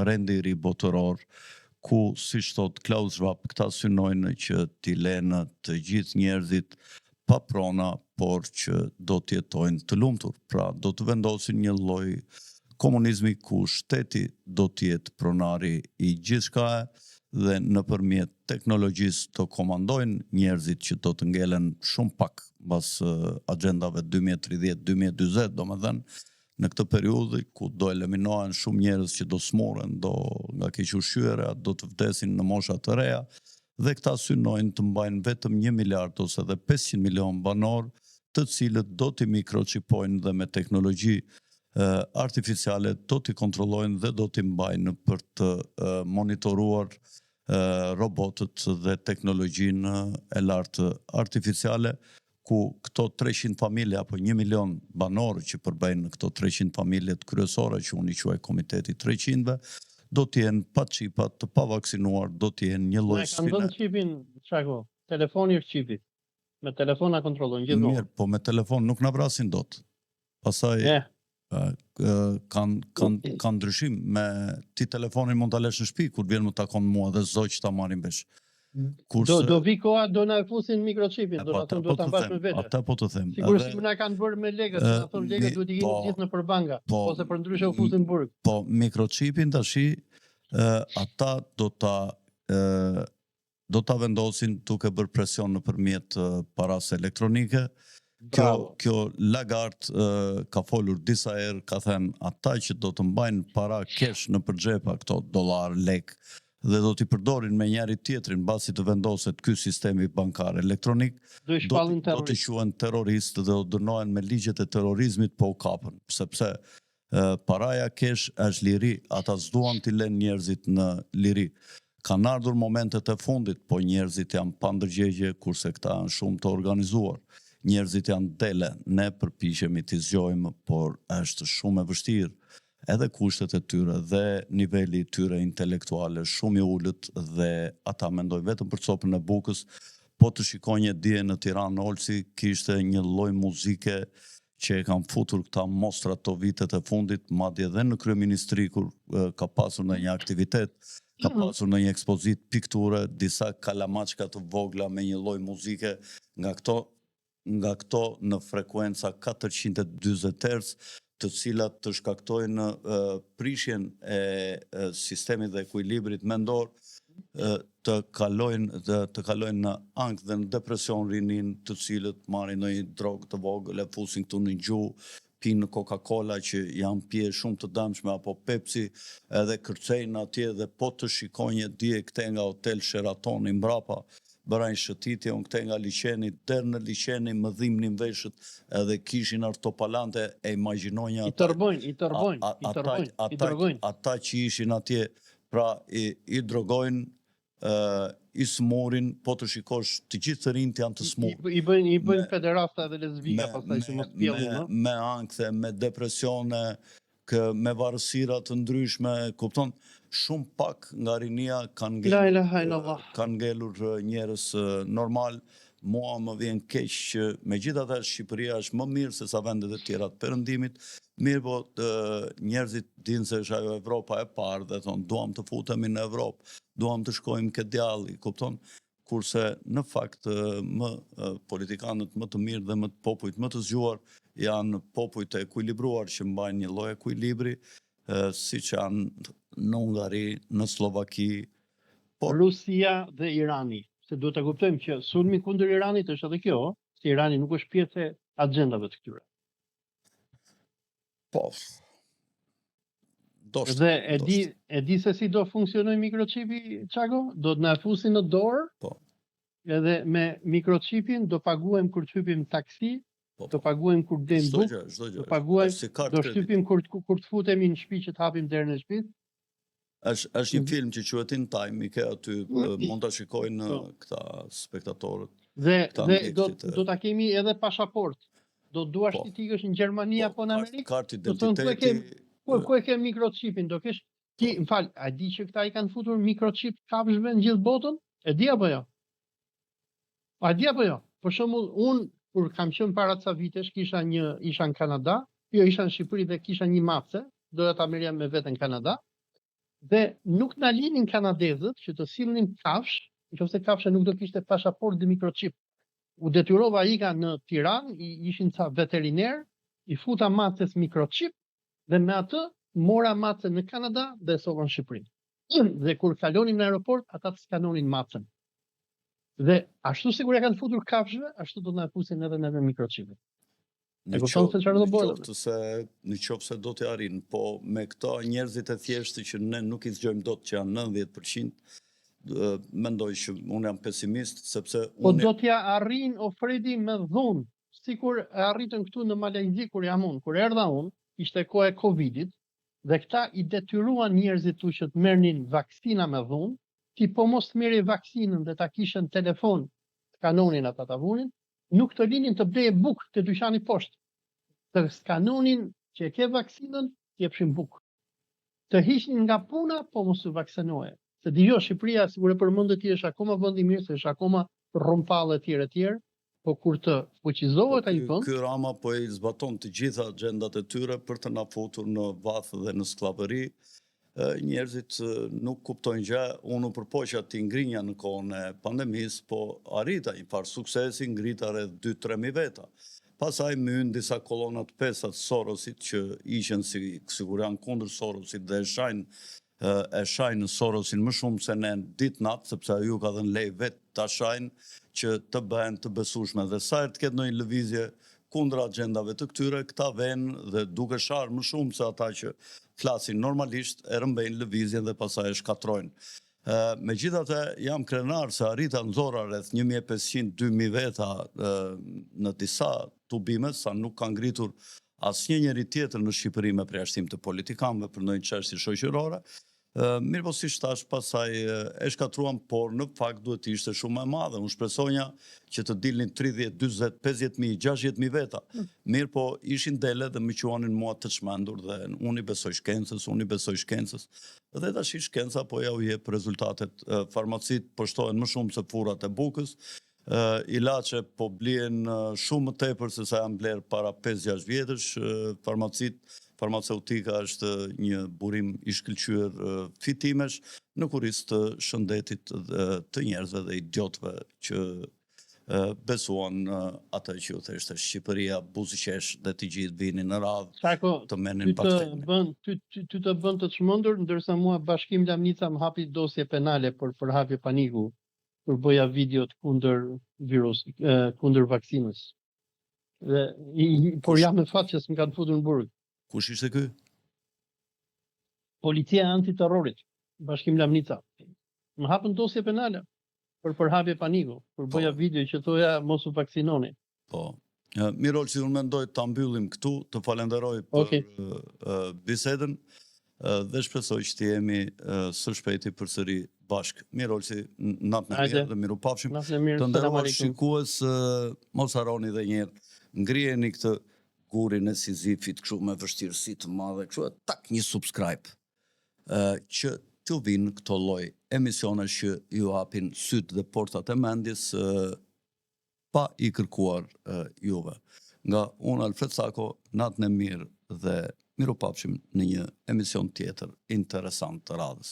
rendi i ri botëror, ku, siç thot Klaus Schwab, këta synojnë që t'i lënë të gjithë njerëzit pa prona, por që do të jetojnë të lumtur. Pra, do të vendosin një lloj komunizmi ku shteti do të jetë pronari i gjithçka dhe nëpërmjet teknologjisë të komandojnë njerëzit që do të ngelen shumë pak mbas agjendave 2030-2040, domethënë në këtë periudhë ku do eliminohen shumë njerëz që do smuren, do nga kequshqyera, do të vdesin në mosha të reja, dhe këta synojnë të mbajnë vetëm 1 miliard ose edhe 500 milion banor, të cilët do t'i mikrochipojnë dhe me teknologji artificiale do t'i kontrollojnë dhe do t'i mbajnë për të monitoruar robotët dhe teknologjinë e lartë artificiale, ku këto 300 familje apo 1 milion banorë që përbëjnë këto 300 familjet kryesore që unë i quaj komiteti 300-ve, do t'jenë pa qipa, të pa vaksinuar, do t'jenë një lloj sfide. Ne kanë dhënë çipin, çako, telefoni është qipi. Me telefona kontrollojnë gjithmonë. Mirë, po me telefon nuk na vrasin dot. Pastaj kanë ndryshim me ti telefonin mund ta lësh në shtëpi kur vjen më takon mua dhe zoq ta marrin vesh. Do vi koha do na fusin mikrochipin, do na thonë do ta mbash me vete. Ata po të them. Sigurisht si na kanë bërë me legët, na thonë legët duhet i keni gjithë në përbanga, ose për ndryshe u fusin burg. Po mikrochipin tash ata do ta vendosin duke bërë presion nëpërmjet paras elektronike. Kjo Lagarde ka folur disa herë, ka thënë ata që do të mbajnë para kesh në përxhepa, këto dollar, lek, dhe do t'i përdorin me njëri tjetrin mbasi të vendoset ky sistemi bankar elektronik, do t'i quhen terrorist dhe do dënohen me ligjet e terrorizmit, po u kapën, sepse paraja kesh është liri, ata s'duan t'i lënë njerëzit në liri. Kanë ardhur momentet e fundit, po njerëzit janë pa ndërgjegje, kurse këta janë shumë të organizuar. Njerëzit janë dele, ne përpiqemi t'i zgjojmë, por është shumë e vështirë. Edhe kushtet e tyre dhe niveli i tyre intelektuale shumë i ulët dhe ata mendojnë vetëm për copën e bukës. Po të shikoj një dje në Tiranë, Olsi kishte një lloj muzike që e kanë futur këta mostra të vitet e fundit, madje edhe në kryeministri kur ka pasur në një aktivitet, ka pasur në një ekspozit pikture, disa kalamaçka të vogla me një lloj muzike nga këto në frekuenca 440 Hz, të cilat të shkaktojnë prishjen e sistemit dhe ekuilibrit mendor, të kalojnë në ankth dhe në depresion rinin, të cilët marrin në një drogë të vogël, e fusin këtu në gjuhë, pinë Coca-Cola që janë pije shumë të dëmshme apo Pepsi, edhe kërcejnë atje dhe po të shikojnë një dje këte nga hotel Sheraton i mbrapa, bërajnë shëtitje, unë këte nga liqeni, dërë në liqeni më dhimnin veshët edhe kishin artopalante, e imaginonja I tërgojnë. Ata që ishin atje, pra i drogojnë, i smurin, po të shikosh të gjithë të rinjt janë të smur. I bëjnë pederasta dhe lesbika, pastaj që mos pjellin, no? Me ankthe, me depresione, me varësira të ndryshme, kupton, shumë pak nga rinia kanë ngelur njerëz normal. Mua më vjen keq që megjithatë Shqipëria është më mirë se sa vendet e tjera të Perëndimit, mirë po njerëzit dinë se është ajo Evropa e parë dhe thonë duam të futemi në Evropë, duam të shkojmë ke djalli, kupton? Kurse në fakt politikanët më të mirë dhe më të popujt më të zgjuar janë popujt e ekuilibruar që mbajnë një lloj ekuilibri, siç janë në Hungari, në Slovaki. Rusia dhe Irani. Se duhet të kuptojmë që sulmi kundër Iranit është edhe kjo, se Irani nuk është pjesë e agjendave të këtyre. Po. Dhe e di se si do funksionoj mikrochipi, Çako? Do të na fusin në dorë. Po. Edhe me mikrochipin do paguajmë kur hypim taksi, do paguajmë kur dem buk, do paguajmë, do shtypim kur të futemi në shtëpi që të hapim derën e shtëpisë. Është një film që quhet In Time, i ke aty, mund ta shikojnë këta spektatorët. Dhe do ta kemi edhe pasaport. Do duash ti ikësh në Gjermani apo në Amerikë? Kartë identiteti. Ku e ke mikrochipin? Do kesh ti, m'fal, a di që këta i kanë futur mikrochip kafshëve në gjithë botën? E di apo jo? A di apo jo? Për shembull, unë kur kam qenë para ca vitesh, isha në Kanada, isha në Shqipëri dhe kisha një mace, doja ta merrja me veten në Kanada. Dhe nuk na linin kanadezët që të sillnin kafsh, nëse kafsha nuk do kishte pasaport dhe mikrochip. U detyrova ika në Tiranë, ishin ca veteriner, i futa macës mikrochip dhe me atë mora macën në Kanada dhe sova në Shqipëri. Dhe kur kalonin në aeroport, ata të skanonin macën. Dhe ashtu sikur e kanë futur kafshëve, ashtu do të na fusin edhe me mikrochipin. Në qoftë se do të arrin, po me këto njerëzit e thjeshtë që ne nuk i zgjojmë dot që janë 90%, mendoj që unë jam pesimist, sepse po do t'ja arrin Ofredi me dhunë, sikur e arritën këtu në Malajzi kur jam unë, kur erdha unë, ishte koha e Covidit, dhe këta i detyruan njerëzit tu që të merrnin vaksina me dhunë, ti po mos të merri vaksinën dhe ta kishën telefon të kanonin ata ta vunin, nuk të linin të bleje bukë të dyqani poshtë. Të skanonin që e ke vaksinën, t'jepshin bukë. të hiqnin nga puna, po mos u vaksinoje. Se dëgjoj, Shqipëria, sigur e përmendet ti, është akoma vend i mirë, se është akoma rrumpall etj, po kur të fuqizohet ai vend, Ky Rama po i zbaton të gjitha agjendat e tyre për të na futur në vath dhe në skllavëri. Njerëzit nuk kuptojnë gjë, unë u përpoqja të ngrinja në kohën e pandemisë, po arrita një farë suksesi, ngrita rreth 2-3 mijë veta. Pasaj myn disa kolona të pesa të Sorosit që ishen sigur janë kundër Sorosit dhe e shajnë Sorosin më shumë se ne ditë natë, sepse ju ka dhënë lej vetë ta shajnë që të bëhen të besueshme. Dhe sa herë të ketë ndonjë lëvizje kundër agjendave të këtyre, këta vënë dhe duke sharë më shumë se ata që flasin normalisht, e rëmbejnë lëvizjen dhe pasaj e shkatrojnë. Megjithatë, jam krenar se arrita nxorra rreth 1500-2000 veta në disa tubime, sa nuk ka ngritur asnjë njeri tjetër në Shqipëri me përjashtim të politikanëve për ndonjë çështje shoqërore. Mirë po si shtash, pasaj e shkatruan, por në fakt duhet të ishte shumë e madhe. Unë shpresonja që të dilnin 30, 40, 50.000, 60.000 veta. Mirë po ishin dele dhe më quanin mua të çmendur dhe unë i besoj shkencës, Dhe tash shkenca po ja u jep rezultatet. Farmacit po shtohen më shumë se furrat e bukës. Ilaçe po blihen shumë më tepër se sa janë bler para 5-6 vjetësh. Farmaceutika është një burim i shkëlqyer fitimesh në kurrizë të shëndetit të njerëzve dhe idiotëve që besuan atë që ju theshte Shqipëria buzëqesh dhe të gjithë vinin në radhë të merrnin paktetin. Ty të bën të çmendur, ndërsa mua Bashkim Lamnica më hapi dosje penale për përhapje paniku, kur bëja videot kundër vaksinës. Por jam në fat që s'm kanë futur në burg. Kush ishte ky? Policia antiterrorit, Bashkim Lamnica. Më hapën dosje penale për përhapje paniku, kur bëja video që thoja mos u vaksinoni. Po. Mirol, që unë mendoj të mbyllim këtu, të falenderoj për bisedën dhe shpresoj që të jemi së shpejti përsëri bashkë. Mirol, që natë në mirë dhe miru pafshim. Të nderuar shikues, mos harroni dhe njerë, ngrijeni këtë gurin e Sizifit, kështu me vështirësi të madhe, kështu tak një subscribe, që t'ju vinë këto lloj emisione që ju hapin sytë dhe portat e mendjes pa i kërkuar juve. Nga unë Alfred Sako, natën e mirë dhe mirupafshim në një emision tjetër interesant të radhës.